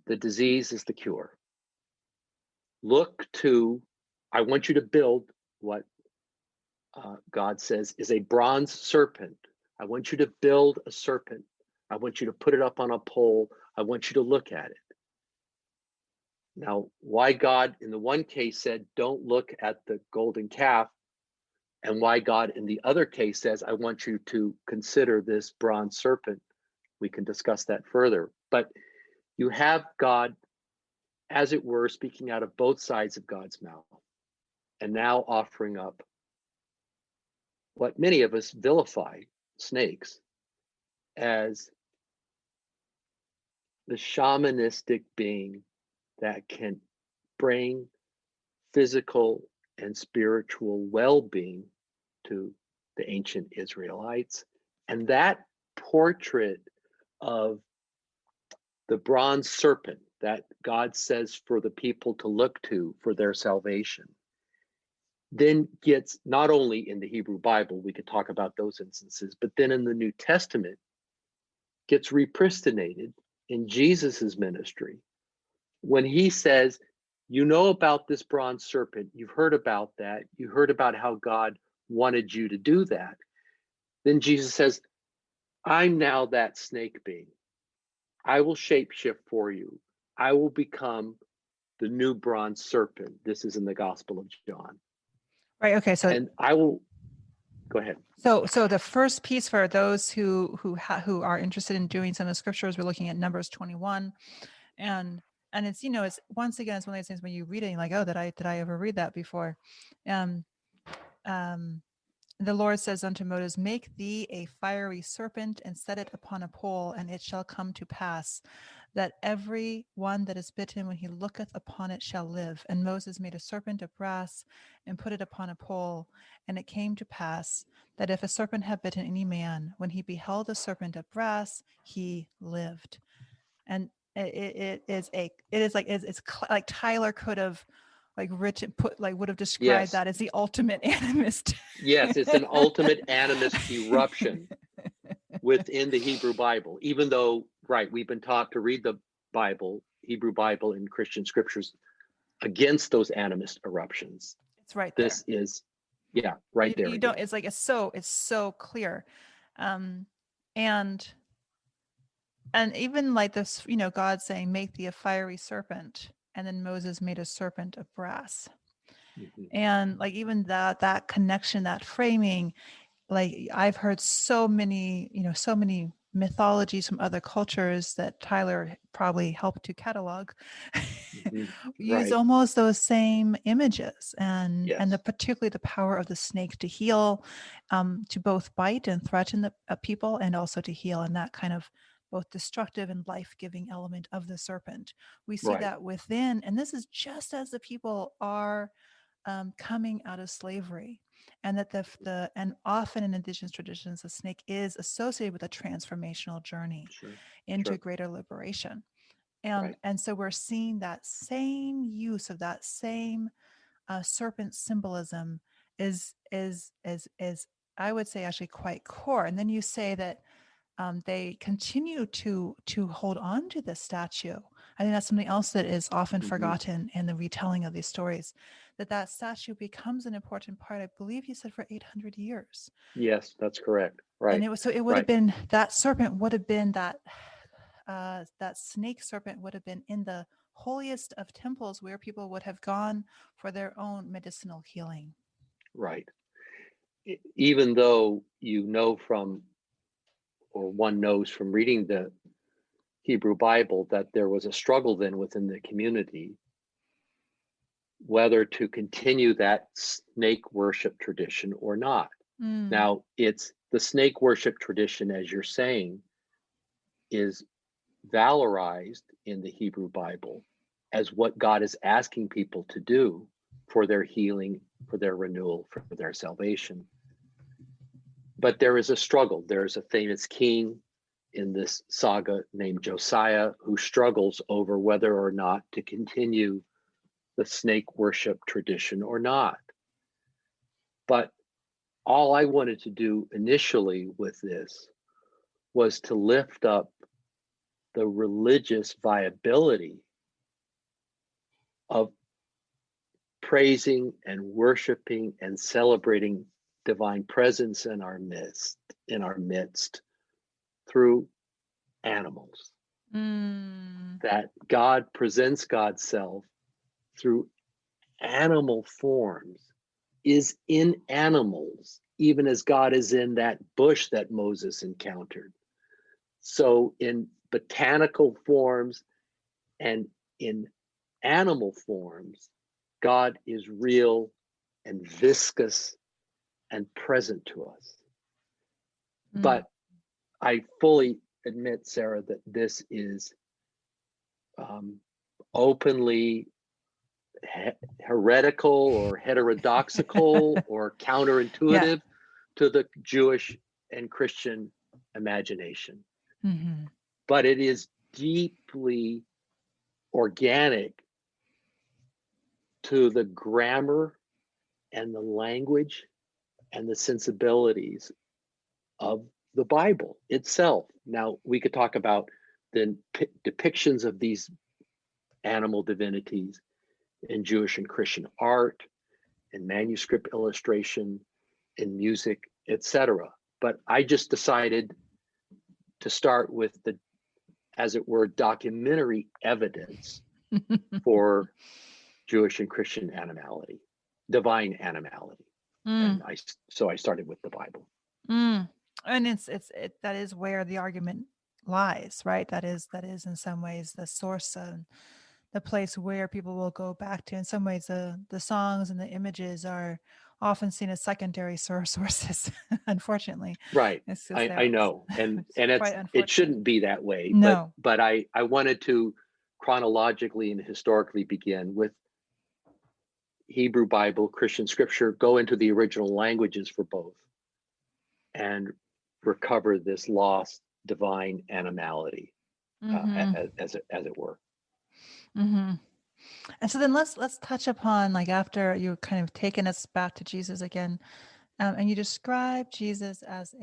The disease is the cure. Look to, I want you to build what God says is a bronze serpent. I want you to build a serpent. I want you to put it up on a pole. I want you to look at it. Now, why God in the one case said, don't look at the golden calf, and why God in the other case says, I want you to consider this bronze serpent, we can discuss that further. But you have God, as it were, speaking out of both sides of God's mouth, and now offering up what many of us vilify, snakes, as the shamanistic being that can bring physical and spiritual well-being to the ancient Israelites. And that portrait of the bronze serpent that God says for the people to look to for their salvation then gets, not only in the Hebrew Bible, we could talk about those instances, but then in the New Testament gets repristinated in Jesus's ministry when he says, you know about this bronze serpent, you've heard about that, you heard about how God wanted you to do that. Then Jesus says, I'm now that snake being. I will shapeshift for you. I will become the new bronze serpent. This is in the Gospel of John. Right. Okay. So, and I will. Go ahead. So the first piece for those who are interested in doing some of the scriptures, we're looking at Numbers 21, and it's, it's once again, it's one of those things when you read it, you're like, oh, did I ever read that before? The Lord says unto Moses, make thee a fiery serpent and set it upon a pole, and it shall come to pass that every one that is bitten when he looketh upon it shall live. And Moses made a serpent of brass and put it upon a pole. And it came to pass that if a serpent had bitten any man, when he beheld a serpent of brass, he lived. And it's like Tyler could have would have described Yes. that as the ultimate animist. Yes, it's an ultimate animist eruption within the Hebrew Bible, even though, right, we've been taught to read the Bible, Hebrew Bible and Christian scriptures against those animist eruptions. It's right there. This is, right there. You don't, it's like, it's so clear. And even like this, God saying, make thee a fiery serpent. And then Moses made a serpent of brass. Mm-hmm. And like, even that connection, that framing, like I've heard so many mythologies from other cultures that Tyler probably helped to catalog, use almost those same images, and particularly the power of the snake to heal, to both bite and threaten the people, and also to heal, and that kind of both destructive and life-giving element of the serpent. We see that within, and this is just as the people are coming out of slavery, and that and often in indigenous traditions, the snake is associated with a transformational journey into greater liberation. And so we're seeing that same use of that same serpent symbolism is I would say actually quite core. And then you say that they continue to hold on to this statue. I think that's something else that is often forgotten in the retelling of these stories, that statue becomes an important part. I believe you said for 800 years. Yes, that's correct. Right. And it would have been, that serpent would have been that snake serpent would have been in the holiest of temples, where people would have gone for their own medicinal healing. Right. Even though one knows from reading the Hebrew Bible that there was a struggle then within the community whether to continue that snake worship tradition or not. Now, it's the snake worship tradition, as you're saying, is valorized in the Hebrew Bible as what God is asking people to do for their healing, for their renewal, for their salvation. But there is a struggle. There's a famous king in this saga named Josiah who struggles over whether or not to continue the snake worship tradition or not. But all I wanted to do initially with this was to lift up the religious viability of praising and worshiping and celebrating divine presence in our midst through animals. That God presents God's self through animal forms, is in animals, even as God is in that bush that Moses encountered. So in botanical forms and in animal forms, God is real and viscous and present to us. But I fully admit, Sarah, that this is openly heretical or heterodoxical or counterintuitive to the Jewish and Christian imagination. But it is deeply organic to the grammar and the language and the sensibilities of the Bible itself. Now, we could talk about the depictions of these animal divinities in Jewish and Christian art, in manuscript illustration, in music, etc. But I just decided to start with the, as it were, documentary evidence for Jewish and Christian animality, divine animality. And so I started with the Bible. And that is where the argument lies, right? That is in some ways the source and the place where people will go back to. In some ways, the songs and the images are often seen as secondary sources. Unfortunately, Right. it's just I know. And quite it unfortunate. shouldn't be that way. No. But I wanted to chronologically and historically begin with Hebrew Bible, Christian scripture, go into the original languages for both, and recover this lost divine animality, as it were. Mm-hmm. And so then let's touch upon, like, after you kind of taken us back to Jesus again, and you describe Jesus as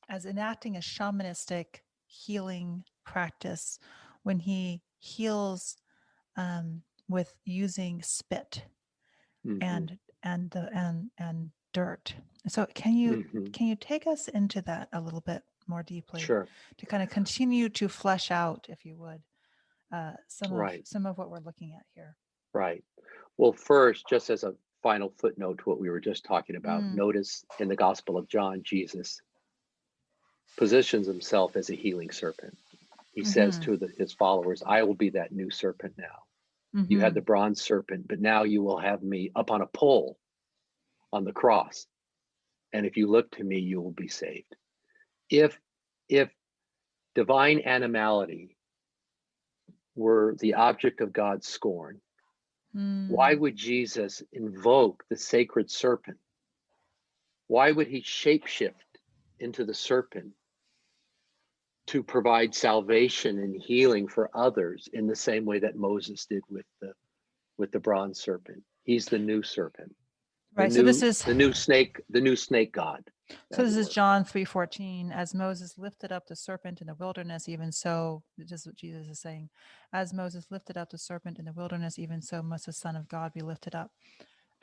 as enacting a shamanistic healing practice when he heals with using spit and dirt. So can you take us into that a little bit more deeply? Sure. To kind of continue to flesh out, if you would, some of what we're looking at here. Right. Well, first, just as a final footnote to what we were just talking about, notice in the Gospel of John, Jesus positions himself as a healing serpent. He says to his followers, I will be that new serpent now. You had the bronze serpent, but now you will have me up on a pole on the cross. And if you look to me, you will be saved. If divine animality were the object of God's scorn, why would Jesus invoke the sacred serpent? Why would he shapeshift into the serpent to provide salvation and healing for others in the same way that Moses did with the bronze serpent? He's the new serpent. Right. So this is the new snake god. So this is John 3:14. As Moses lifted up the serpent in the wilderness, even so, this is what Jesus is saying. As Moses lifted up the serpent in the wilderness, even so must the Son of God be lifted up.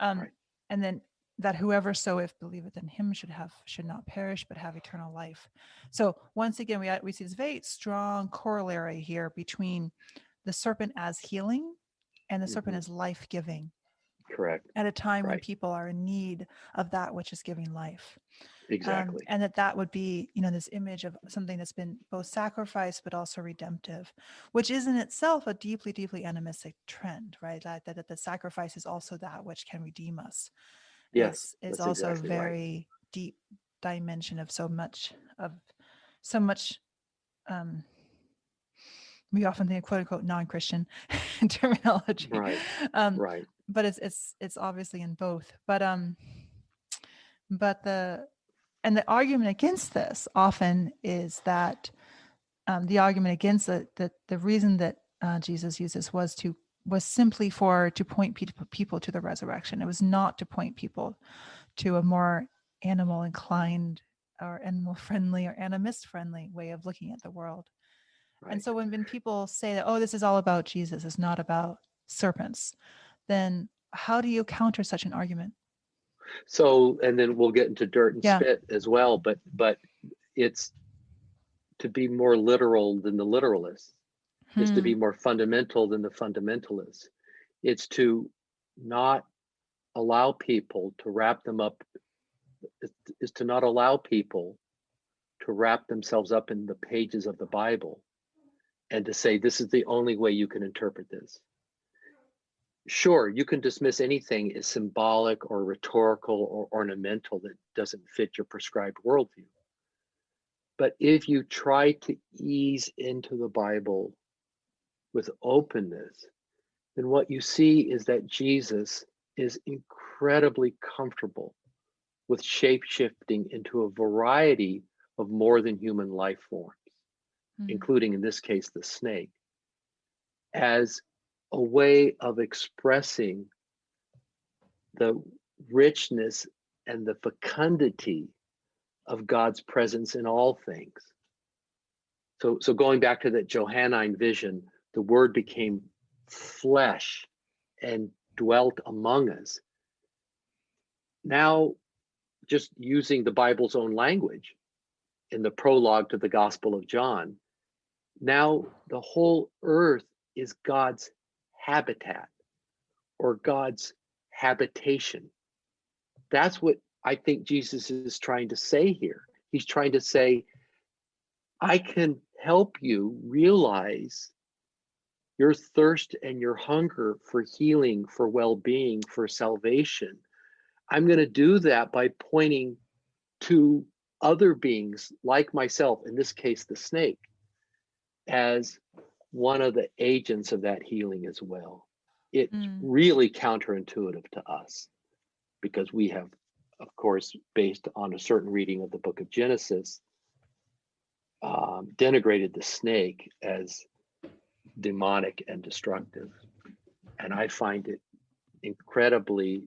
Right. And then that whoever so if believeth in him should not perish, but have eternal life. So once again, we see this very strong corollary here between the serpent as healing and the serpent as life-giving. Correct. At a time when people are in need of that which is giving life. Exactly. And that would be, this image of something that's been both sacrificed but also redemptive, which is in itself a deeply, deeply animistic trend, right? That the sacrifice is also that which can redeem us. Yes, it's that's also exactly a very deep dimension of so much. We often think of quote unquote non-Christian terminology, right? But it's obviously in both. But the argument against this often is that the argument against the reason that Jesus uses was simply to point people to the resurrection. It was not to point people to a more animal inclined or animal friendly or animist friendly way of looking at the world. Right. And so when people say that, oh, this is all about Jesus, it's not about serpents, then how do you counter such an argument? So, and then we'll get into dirt and spit as well, but it's to be more literal than the literalists. Is to be more fundamental than the fundamentalists. It's to not allow people to wrap them up, is to not allow people to wrap themselves up in the pages of the Bible and to say, this is the only way you can interpret this. Sure, you can dismiss anything as symbolic or rhetorical or ornamental that doesn't fit your prescribed worldview. But if you try to ease into the Bible with openness, then what you see is that Jesus is incredibly comfortable with shape-shifting into a variety of more than human life forms, including in this case, the snake, as a way of expressing the richness and the fecundity of God's presence in all things. So going back to that Johannine vision, the word became flesh and dwelt among us. Now, just using the Bible's own language in the prologue to the Gospel of John, now the whole earth is God's habitat or God's habitation. That's what I think Jesus is trying to say here. He's trying to say, I can help you realize your thirst and your hunger for healing, for well-being, for salvation. I'm going to do that by pointing to other beings like myself, in this case, the snake, as one of the agents of that healing as well. It's really counterintuitive to us because we have, of course, based on a certain reading of the book of Genesis, denigrated the snake as demonic and destructive. And I find it incredibly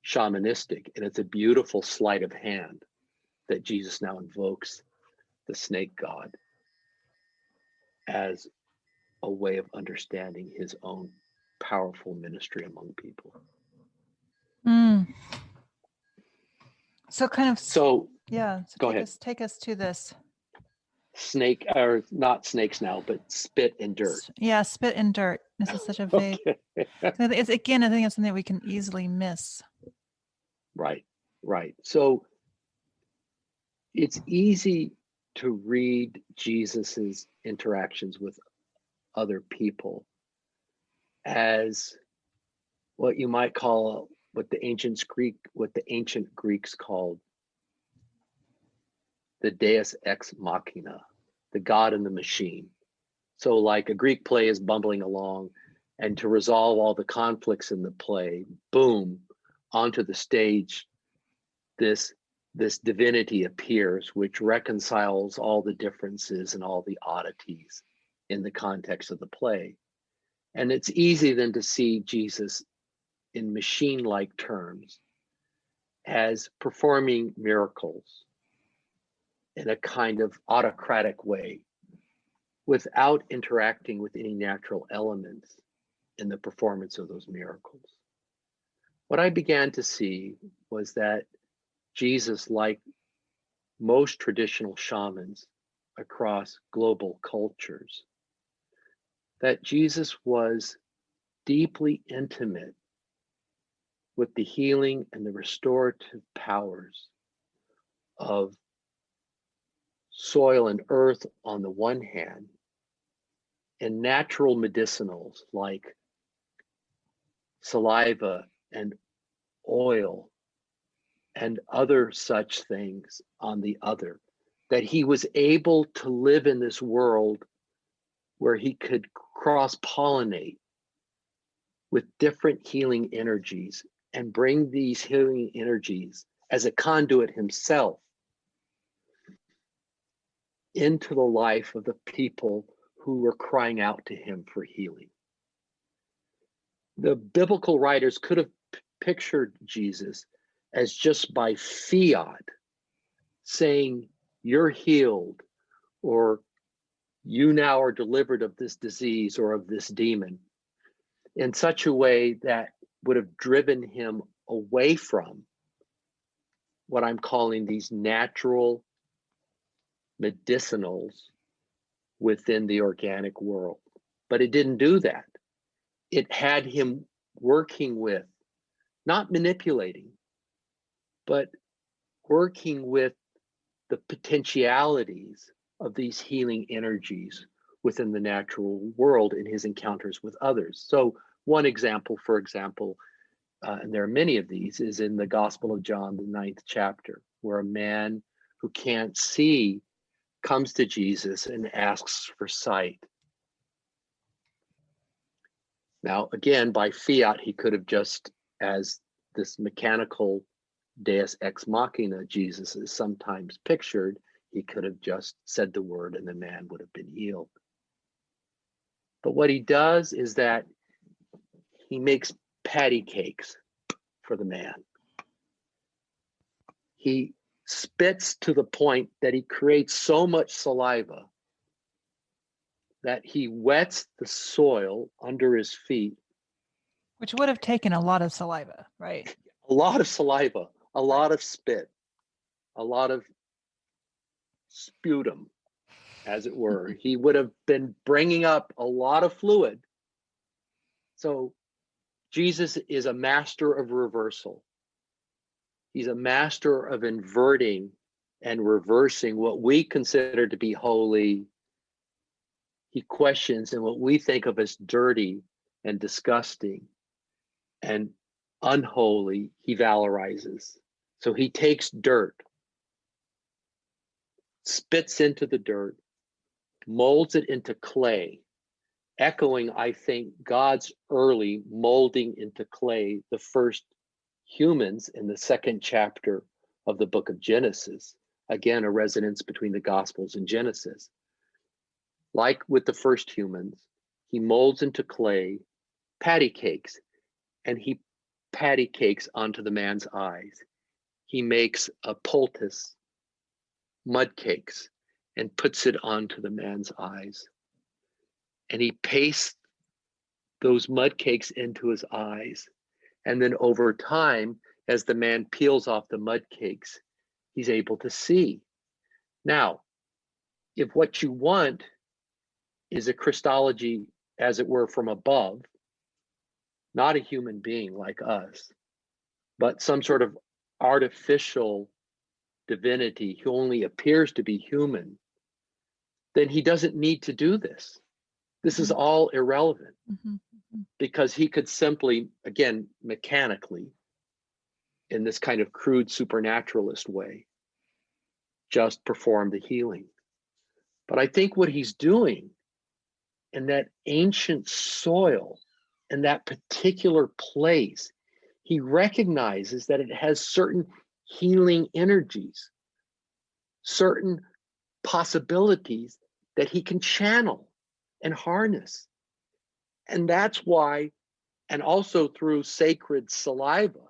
shamanistic, and it's a beautiful sleight of hand that Jesus now invokes the snake god as a way of understanding his own powerful ministry among people. So kind of, so yeah, so go ahead. take us to this. Snake, or not snakes now, but spit and dirt. Yeah, spit and dirt. This is such a vague. It's, again, I think it's something that we can easily miss. Right. So it's easy to read Jesus's interactions with other people as what you might call what the ancient Greeks called the deus ex machina, the god in the machine. So like a Greek play is bumbling along, and to resolve all the conflicts in the play, boom, onto the stage, this divinity appears, which reconciles all the differences and all the oddities in the context of the play. And it's easy then to see Jesus in machine-like terms as performing miracles in a kind of autocratic way without interacting with any natural elements in the performance of those miracles. What I began to see was that Jesus, like most traditional shamans across global cultures, that Jesus was deeply intimate with the healing and the restorative powers of soil and earth on the one hand, and natural medicinals like saliva and oil and other such things on the other, that he was able to live in this world where he could cross-pollinate with different healing energies and bring these healing energies as a conduit himself into the life of the people who were crying out to him for healing. The biblical writers could have pictured Jesus as just by fiat saying, you're healed, or you now are delivered of this disease or of this demon, in such a way that would have driven him away from what I'm calling these natural medicinals within the organic world. But it didn't do that. It had him working with, not manipulating, but working with the potentialities of these healing energies within the natural world in his encounters with others. So one example, for example, and there are many of these, is in the Gospel of John, the 9th chapter, where a man who can't see comes to Jesus and asks for sight. Now, again, by fiat, he could have just, as this mechanical deus ex machina Jesus is sometimes pictured, he could have just said the word and the man would have been healed. But what he does is that he makes patty cakes for the man. He spits to the point that he creates so much saliva that he wets the soil under his feet. Which would have taken a lot of saliva, right? A lot of saliva, a lot of spit, a lot of sputum, as it were. He would have been bringing up a lot of fluid. So Jesus is a master of reversal. He's a master of inverting and reversing what we consider to be holy. He questions, and what we think of as dirty and disgusting and unholy, he valorizes. So he takes dirt, spits into the dirt, molds it into clay, echoing, I think, God's early molding into clay the first humans in the second chapter of the book of Genesis. Again, a resonance between the Gospels and Genesis. Like with the first humans, he molds into clay patty cakes, and he patty cakes onto the man's eyes. He makes a poultice, mud cakes, and puts it onto the man's eyes. And he pastes those mud cakes into his eyes. And then over time, as the man peels off the mud cakes, he's able to see. Now, if what you want is a Christology, as it were, from above, not a human being like us, but some sort of artificial divinity who only appears to be human, then he doesn't need to do this. This is all irrelevant, because he could simply, again, mechanically, in this kind of crude supernaturalist way, just perform the healing. But I think what he's doing in that ancient soil, in that particular place, he recognizes that it has certain healing energies, certain possibilities that he can channel and harness. And that's why, and also through sacred saliva,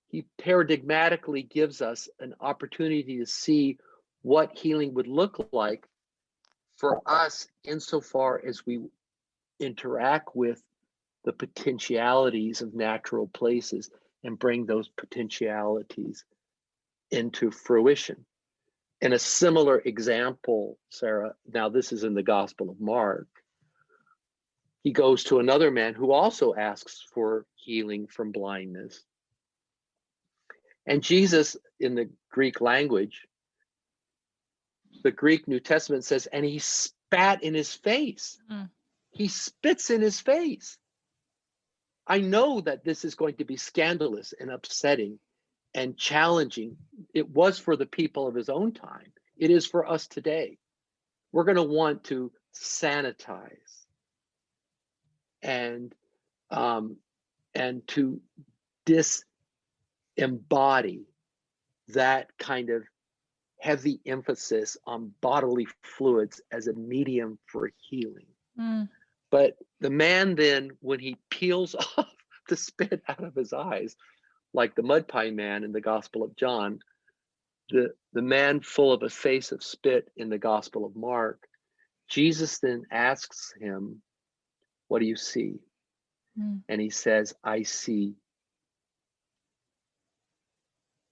he paradigmatically gives us an opportunity to see what healing would look like for us insofar as we interact with the potentialities of natural places and bring those potentialities into fruition. In a similar example, Sarah, now this is in the Gospel of Mark, he goes to another man who also asks for healing from blindness. And Jesus, in the Greek language, the Greek New Testament says, and he spat in his face. He spits in his face. I know that this is going to be scandalous and upsetting and challenging. It was for the people of his own time. It is for us today. We're going to want to sanitize and to disembody that kind of heavy emphasis on bodily fluids as a medium for healing. But the man then, when he peels off the spit out of his eyes, like the mud pie man in the Gospel of John, the man full of a face of spit in the Gospel of Mark, Jesus then asks him, what do you see? And he says, I see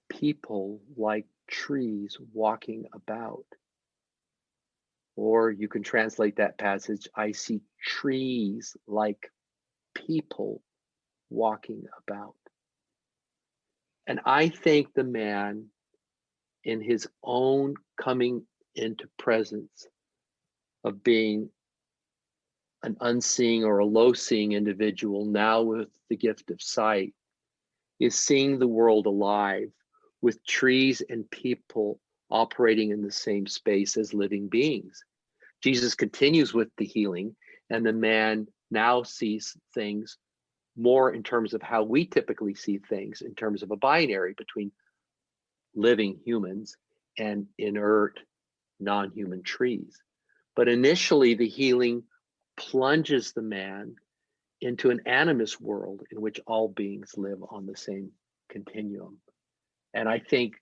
people like trees walking about. Or you can translate that passage, I see trees like people walking about. And I think the man, in his own coming into presence of being an unseeing or a low-seeing individual, now with the gift of sight, is seeing the world alive with trees and people operating in the same space as living beings. Jesus continues with the healing, and the man now sees things more in terms of how we typically see things, in terms of a binary between living humans and inert, non-human trees. But initially, the healing plunges the man into an animist world in which all beings live on the same continuum. And I think,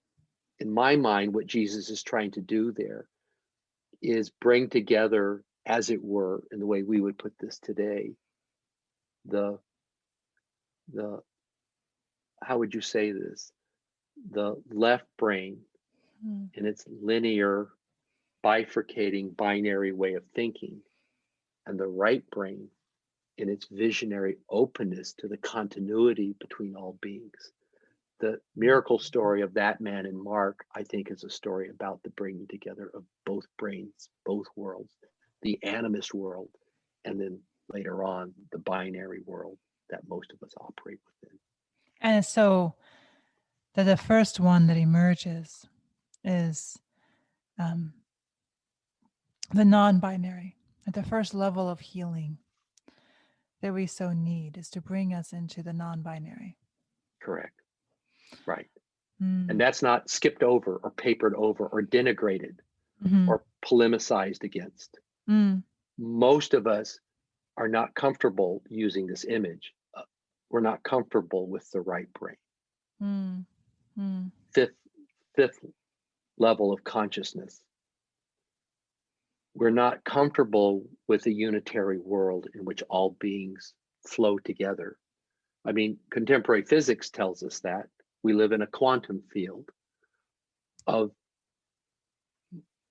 in my mind, what Jesus is trying to do there is bring together, as it were, in the way we would put this today, the how would you say this? The left brain in its linear, bifurcating, binary way of thinking, and the right brain in its visionary openness to the continuity between all beings. The miracle story of that man in Mark, I think, is a story about the bringing together of both brains, both worlds, the animist world, and then later on, the binary world that most of us operate within. And so the first one that emerges is the non-binary. At the first level of healing that we so need is to bring us into the non-binary. Correct. Right. And that's not skipped over or papered over or denigrated or polemicized against. Most of us are not comfortable using this image. We're not comfortable with the right brain. Fifth level of consciousness. We're not comfortable with a unitary world in which all beings flow together. I mean, contemporary physics tells us that. We live in a quantum field of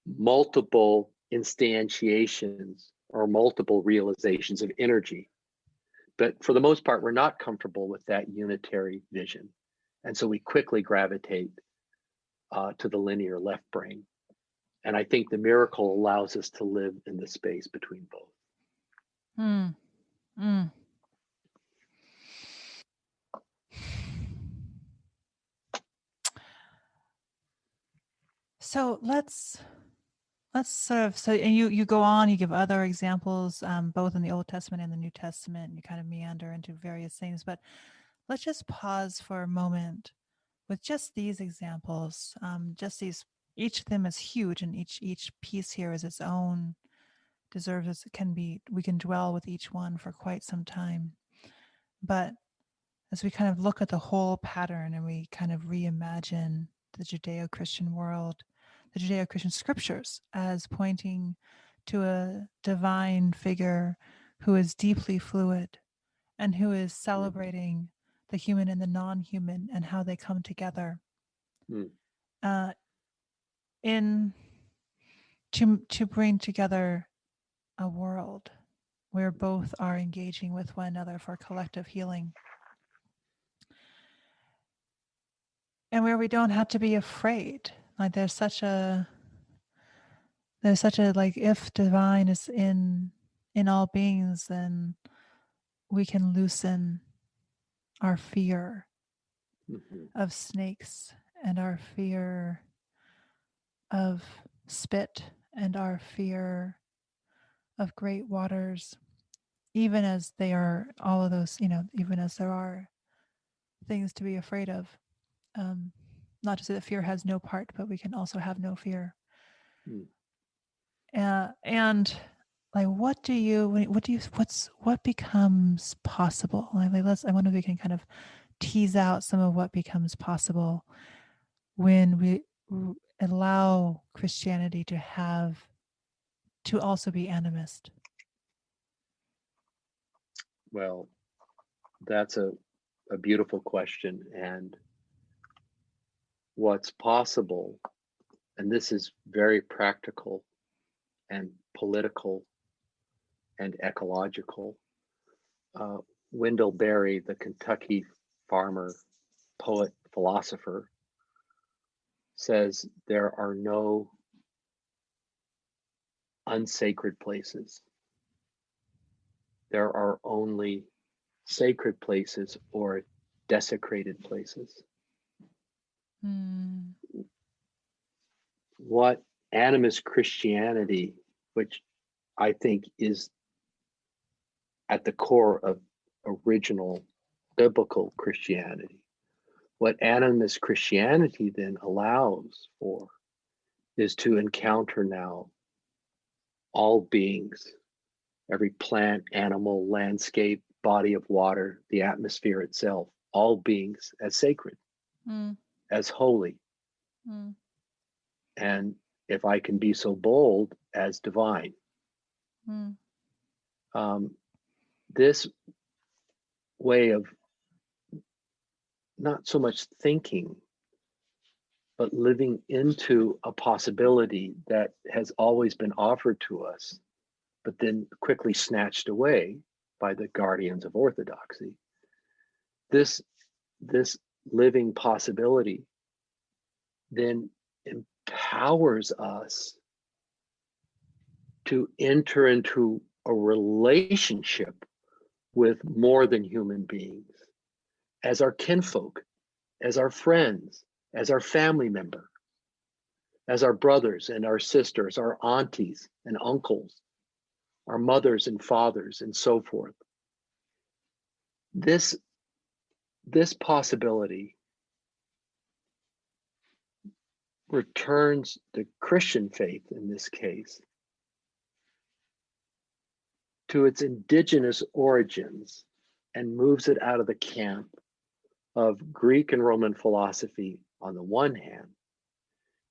multiple instantiations or multiple realizations of energy. But for the most part, we're not comfortable with that unitary vision. And so we quickly gravitate to the linear left brain. And I think the miracle allows us to live in the space between both. So let's sort of, and you go on, you give other examples, both in the Old Testament and the New Testament, and you kind of meander into various things, but let's just pause for a moment with just these examples. Each of them is huge, and each piece here is its own, we can dwell with each one for quite some time. But as we kind of look at the whole pattern and we kind of reimagine the Judeo-Christian world, the Judeo-Christian scriptures as pointing to a divine figure who is deeply fluid and who is celebrating the human and the non-human and how they come together to bring together a world where both are engaging with one another for collective healing. And where we don't have to be afraid. Like there's such a like, if divine is in all beings, then we can loosen our fear of snakes and our fear of spit and our fear of great waters, even as they are all of those, even as there are things to be afraid of. Not to say that fear has no part, but we can also have no fear. And like, what becomes possible? I wonder if we can kind of tease out some of what becomes possible when we allow Christianity to also be animist. Well, that's a beautiful question. And what's possible, and this is very practical and political and ecological. Wendell Berry, the Kentucky farmer, poet, philosopher, says there are no unsacred places. There are only sacred places or desecrated places. What animist Christianity, which I think is at the core of original biblical Christianity, what animist Christianity then allows for is to encounter now all beings, every plant, animal, landscape, body of water, the atmosphere itself, all beings as sacred, as holy. And if I can be so bold, as divine. This way of not so much thinking, but living into a possibility that has always been offered to us, but then quickly snatched away by the guardians of orthodoxy. This living possibility then empowers us to enter into a relationship with more than human beings, as our kinfolk, as our friends, as our family member, as our brothers and our sisters, our aunties and uncles, our mothers and fathers, and so forth. This possibility returns the Christian faith, in this case, to its indigenous origins and moves it out of the camp of Greek and Roman philosophy on the one hand,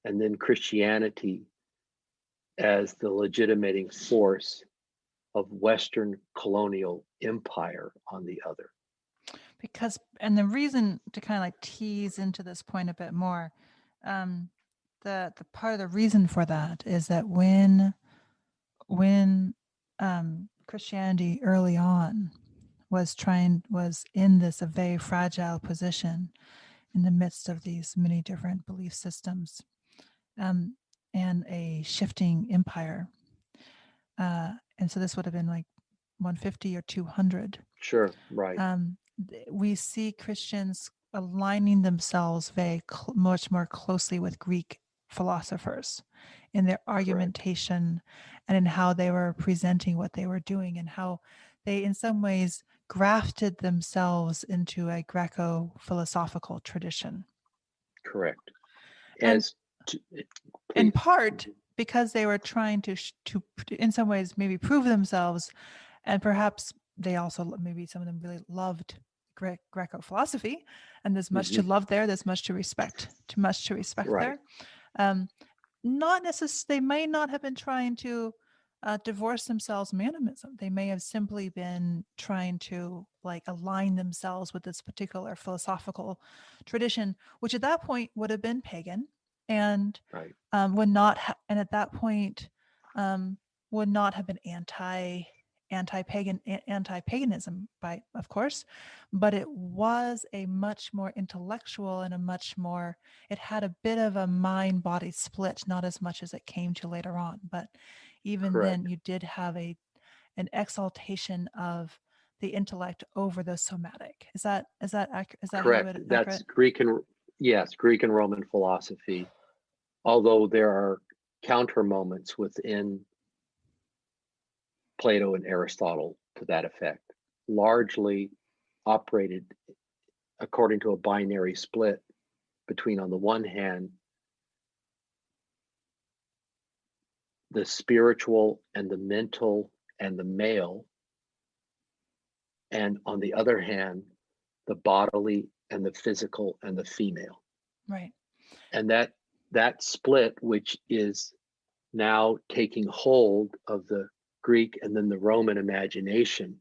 and then Christianity as the legitimating force of Western colonial empire on the other. Because, and the reason to kind of like tease into this point a bit more, the part of the reason for that is that when Christianity early on was in this a very fragile position in the midst of these many different belief systems, and a shifting empire, and so this would have been like 150 or 200. Sure, right. We see Christians aligning themselves much more closely with Greek philosophers in their argumentation and in how they were presenting what they were doing, and how they in some ways grafted themselves into a Greco-philosophical tradition. Correct. In part because they were trying to in some ways maybe prove themselves, and perhaps they also, maybe some of them really loved Greco philosophy, and there's much to love there, there's much to respect, right. there. Not necessarily, they may not have been trying to divorce themselves from animism. They may have simply been trying to like align themselves with this particular philosophical tradition, which at that point would have been pagan, and right. Would not and at that point would not have been anti-paganism, by of course, but it was a much more intellectual and it had a bit of a mind-body split, not as much as it came to later on, but even Correct. then you did have an exaltation of the intellect over the somatic. Is that accurate? Is that correct? That's Greek and Roman philosophy, although there are counter moments within Plato and Aristotle to that effect, largely operated according to a binary split between, on the one hand, the spiritual and the mental and the male, and on the other hand, the bodily and the physical and the female. Right. And that split, which is now taking hold of the Greek and then the Roman imagination,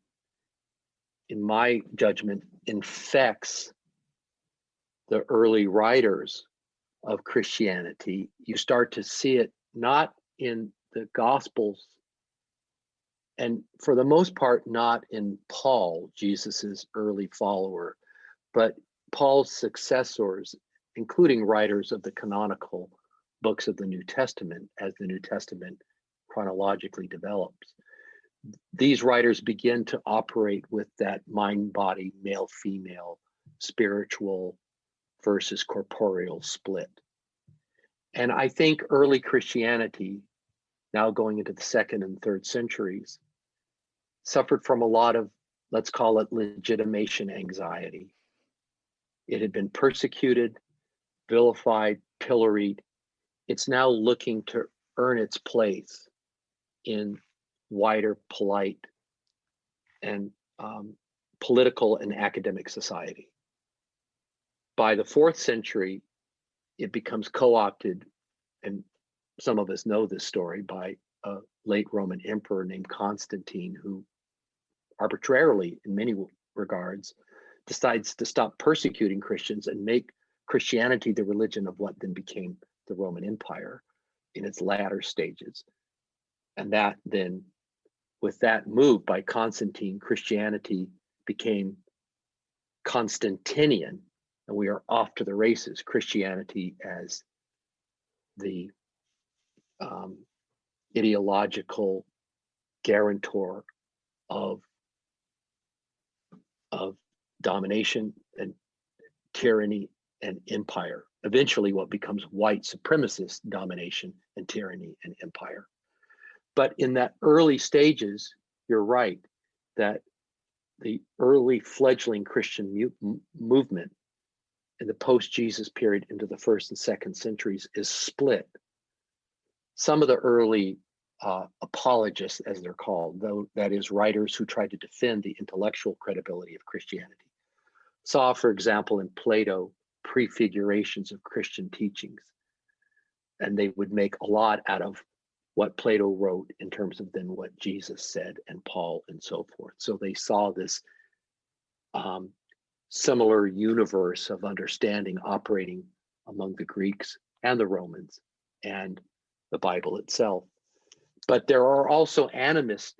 in my judgment, infects the early writers of Christianity. You start to see it not in the Gospels, and for the most part, not in Paul, Jesus's early follower, but Paul's successors, including writers of the canonical books of the New Testament, as the New Testament chronologically develops. These writers begin to operate with that mind-body, male-female, spiritual versus corporeal split. And I think early Christianity, now going into the 2nd and 3rd centuries, suffered from a lot of, let's call it, legitimation anxiety. It had been persecuted, vilified, pilloried. It's now looking to earn its place in wider, polite, and political and academic society. By the 4th century, it becomes co-opted, and some of us know this story, by a late Roman emperor named Constantine, who arbitrarily, in many regards, decides to stop persecuting Christians and make Christianity the religion of what then became the Roman Empire in its latter stages. And that then with that move by Constantine, Christianity became Constantinian, and we are off to the races. Christianity as the ideological guarantor of domination and tyranny and empire. Eventually, what becomes white supremacist domination and tyranny and empire. But in that early stages, you're right that the early fledgling Christian movement in the post-Jesus period into the first and second centuries is split. Some of the early apologists, as they're called, though that is writers who tried to defend the intellectual credibility of Christianity, saw, for example, in Plato, prefigurations of Christian teachings. And they would make a lot out of what Plato wrote in terms of then what Jesus said and Paul and so forth. So they saw this similar universe of understanding operating among the Greeks and the Romans and the Bible itself. But there are also animist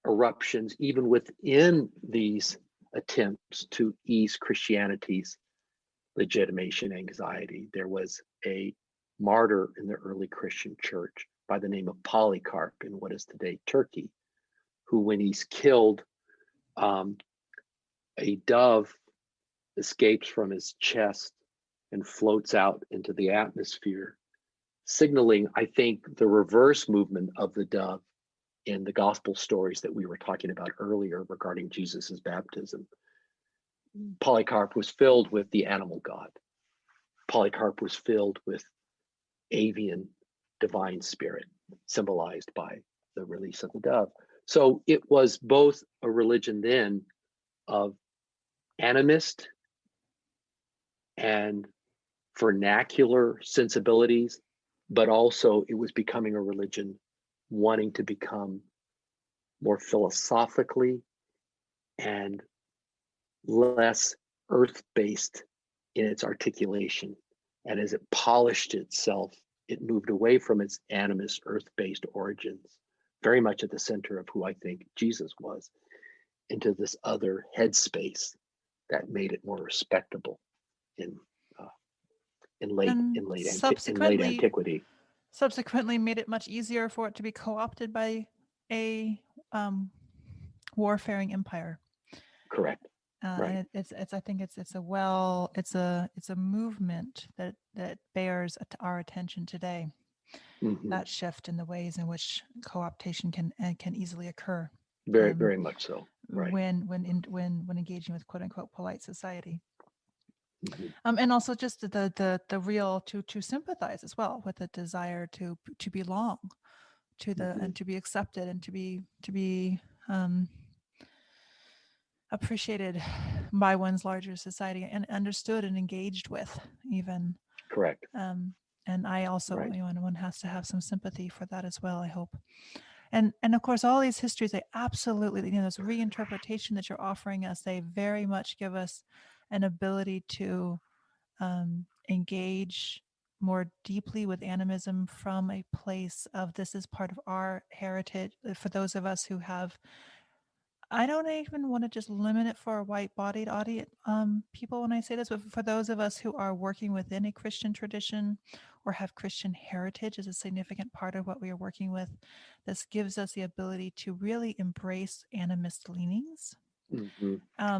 eruptions even within these attempts to ease Christianity's legitimation anxiety. There was a martyr in the early Christian church by the name of Polycarp in what is today Turkey, who, when he's killed, a dove escapes from his chest and floats out into the atmosphere, signaling, I think, the reverse movement of the dove in the gospel stories that we were talking about earlier regarding Jesus's baptism. Polycarp was filled with the animal god. Polycarp was filled with avian divine spirit, symbolized by the release of the dove. So it was both a religion then of animist and vernacular sensibilities, but also it was becoming a religion wanting to become more philosophically and less earth-based in its articulation. And as it polished itself, it moved away from its animist, earth-based origins, very much at the center of who I think Jesus was, into this other headspace that made it more respectable in late antiquity. Subsequently made it much easier for it to be co-opted by a warfaring empire. Correct. Right. And I think it's a movement that bears our attention today. Mm-hmm. That shift in the ways in which co-optation can easily occur. Very much so. Right. When engaging with quote unquote polite society. Mm-hmm. And also just the real to sympathize as well with the desire to belong to the mm-hmm. and to be accepted and to be appreciated by one's larger society and understood and engaged with even. Correct. And I also, right. One has to have some sympathy for that as well, I hope. And of course, all these histories, they absolutely, this reinterpretation that you're offering us, they very much give us an ability to engage more deeply with animism from a place of this is part of our heritage. For those of us who have, I don't even want to just limit it for a white-bodied audience, people when I say this, but for those of us who are working within a Christian tradition or have Christian heritage as a significant part of what we are working with, this gives us the ability to really embrace animist leanings. Mm-hmm.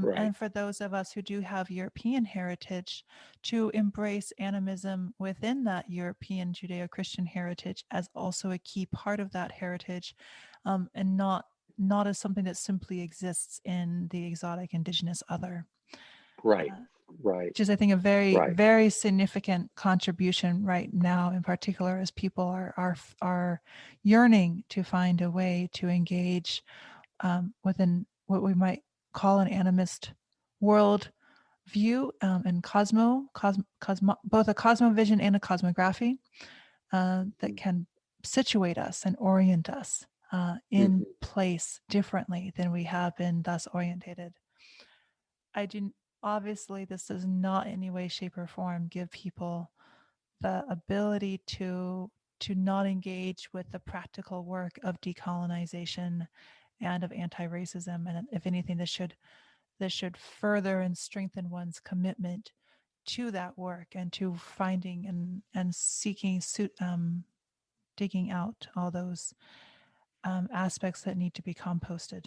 Right. And for those of us who do have European heritage, to embrace animism within that European Judeo-Christian heritage as also a key part of that heritage, and not as something that simply exists in the exotic indigenous other. Right. Which is, I think, a very significant contribution right now, in particular, as people are yearning to find a way to engage within what we might call an animist world view and both a cosmovision and a cosmography that can situate us and orient us in place differently than we have been thus orientated. Obviously, this does not in any way, shape, or form give people the ability to not engage with the practical work of decolonization and of anti-racism. And if anything, this should further and strengthen one's commitment to that work and to finding and seeking, digging out all those aspects that need to be composted.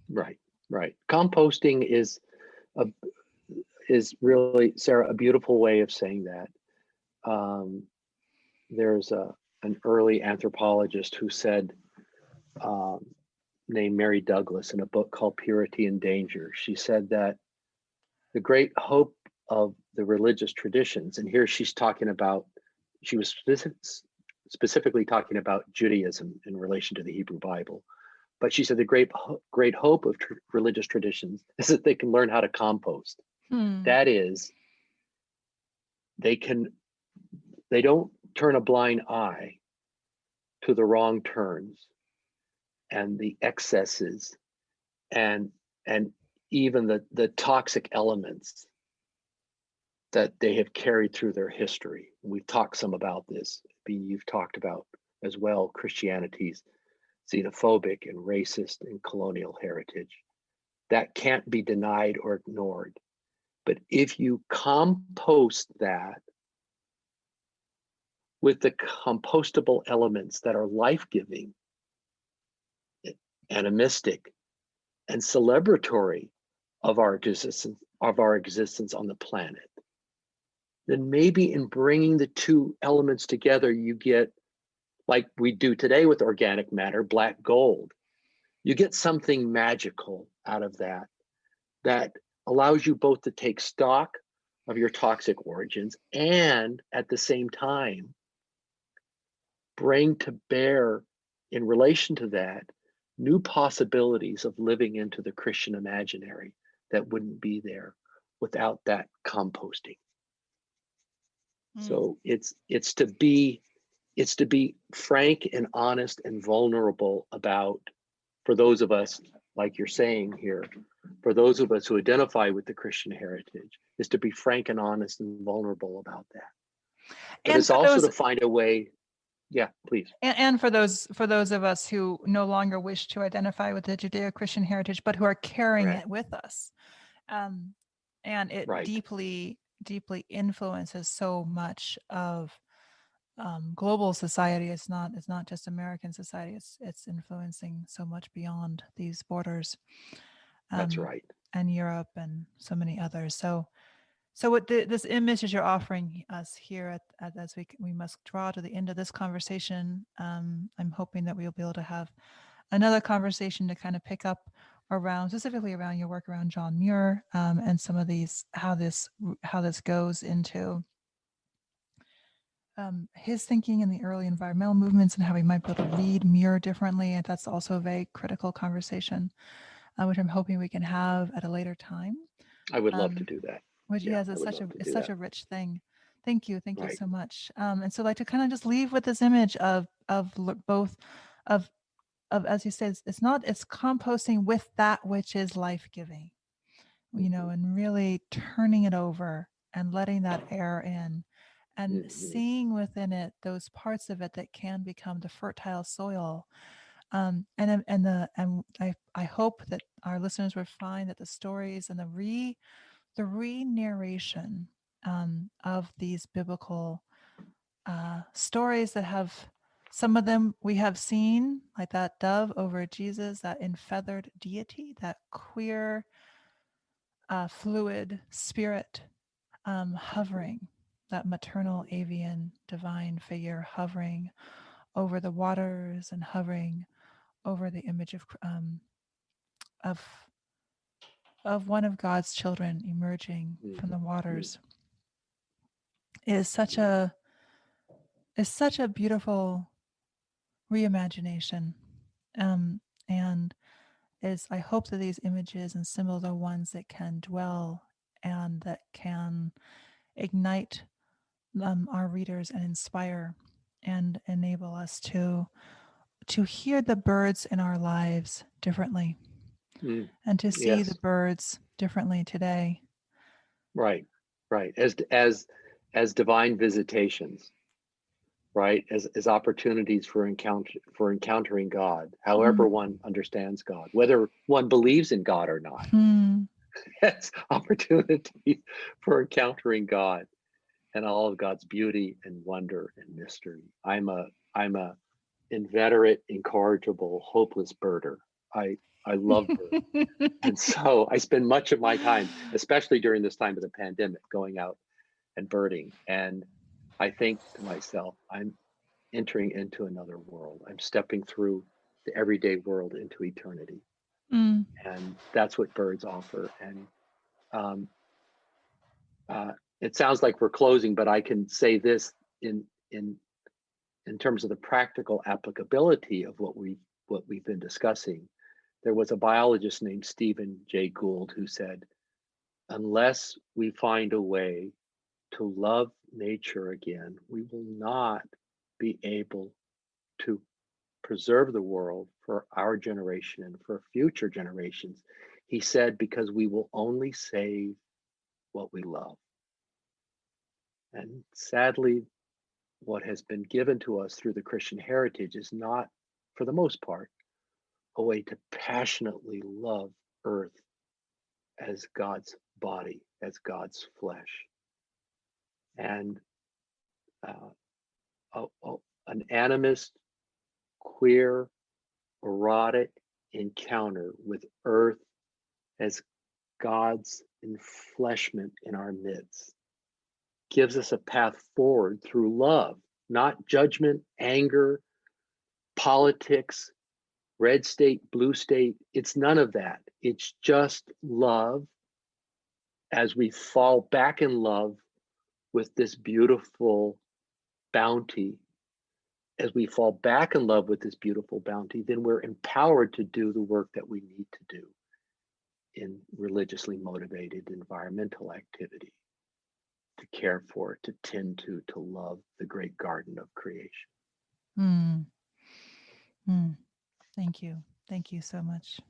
Right. Composting is really, Sarah, a beautiful way of saying that. There's an early anthropologist who said, named Mary Douglas, in a book called Purity and Danger. She said that the great hope of the religious traditions, and here she's talking about, she was specifically talking about Judaism in relation to the Hebrew Bible. But she said the great hope of religious traditions is that they can learn how to compost. That is, they don't turn a blind eye to the wrong turns and the excesses and even the toxic elements that they have carried through their history. We've talked some about this. You've talked about as well Christianity's xenophobic and racist and colonial heritage. That can't be denied or ignored. But if you compost that with the compostable elements that are life-giving, animistic, and celebratory of our existence on the planet, then maybe in bringing the two elements together, you get, like we do today with organic matter, black gold. You get something magical out of that allows you both to take stock of your toxic origins and at the same time bring to bear, in relation to that, new possibilities of living into the Christian imaginary that wouldn't be there without that composting. So it's to be frank and honest and vulnerable about, for those of us, like you're saying here, for those of us who identify with the Christian heritage, is to be frank and honest and vulnerable about that. But it's also to find a way. Yeah, please. And for those of us who no longer wish to identify with the Judeo-Christian heritage, but who are carrying it with us, and it deeply influences so much of global society. It's not just American society. It's influencing so much beyond these borders. That's right. And Europe and so many others. So what this image that you're offering us here as we must draw to the end of this conversation, I'm hoping that we'll be able to have another conversation to kind of pick up specifically around your work around John Muir, and some of these, how this goes into his thinking in the early environmental movements and how we might be able to read Muir differently. And that's also a very critical conversation, which I'm hoping we can have at a later time. I would love to do that. Which it's such a rich thing. Thank you so much. And so I'd like to kind of just leave with this image of both of as you said, it's composting with that which is life-giving, and really turning it over and letting that air in, and seeing within it those parts of it that can become the fertile soil. And I hope that our listeners would find that the stories and the re-narration of these biblical stories that have, some of them we have seen, like that dove over Jesus, that enfeathered deity, that queer, fluid spirit hovering, that maternal avian divine figure hovering over the waters and hovering over the image of one of God's children emerging from the waters is such a beautiful reimagination, and I hope that these images and symbols are ones that can dwell and that can ignite our readers and inspire and enable us to hear the birds in our lives differently, and to see the birds differently today. Right. As divine visitations. right? As opportunities for encountering God, however one understands God, whether one believes in God or not. It's opportunity for encountering God and all of God's beauty and wonder and mystery. I'm a inveterate, incorrigible, hopeless birder. I love birds. And so I spend much of my time, especially during this time of the pandemic, going out and birding. And I think to myself, I'm entering into another world. I'm stepping through the everyday world into eternity. And that's what birds offer. And it sounds like we're closing, but I can say this in terms of the practical applicability of what we've been discussing. There was a biologist named Stephen Jay Gould who said, unless we find a way to love nature again, we will not be able to preserve the world for our generation and for future generations. He said, because we will only save what we love. And sadly, what has been given to us through the Christian heritage is not, for the most part, a way to passionately love earth as God's body, as God's flesh. And an animist, queer, erotic encounter with earth as God's enfleshment in our midst gives us a path forward through love, not judgment, anger, politics, red state, blue state. It's none of that. It's just love as we fall back in love with this beautiful bounty. As we fall back in love with this beautiful bounty, then we're empowered to do the work that we need to do in religiously motivated environmental activity, to care for it, to tend to love the great garden of creation. Thank you. Thank you so much.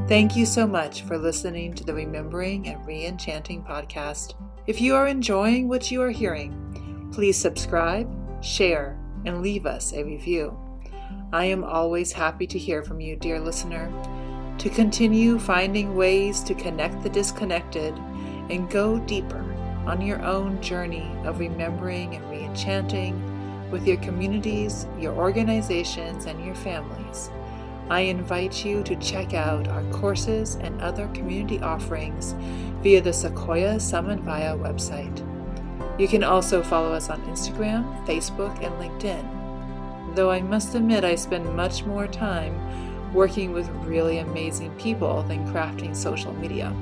Thank you so much for listening to the Remembering and Re-Enchanting podcast. If you are enjoying what you are hearing, please subscribe, share, and leave us a review. I am always happy to hear from you, dear listener, to continue finding ways to connect the disconnected and go deeper on your own journey of remembering and re-enchanting with your communities, your organizations, and your families. I invite you to check out our courses and other community offerings via the Sequoia Summit Via website. You can also follow us on Instagram, Facebook, and LinkedIn. Though I must admit I spend much more time working with really amazing people than crafting social media.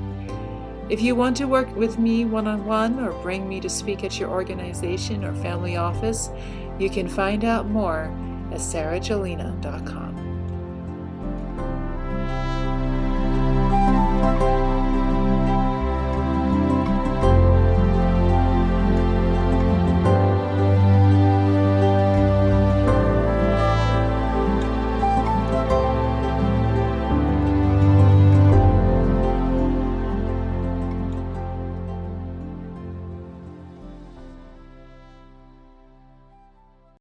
If you want to work with me one-on-one or bring me to speak at your organization or family office, you can find out more at sarahjelena.com.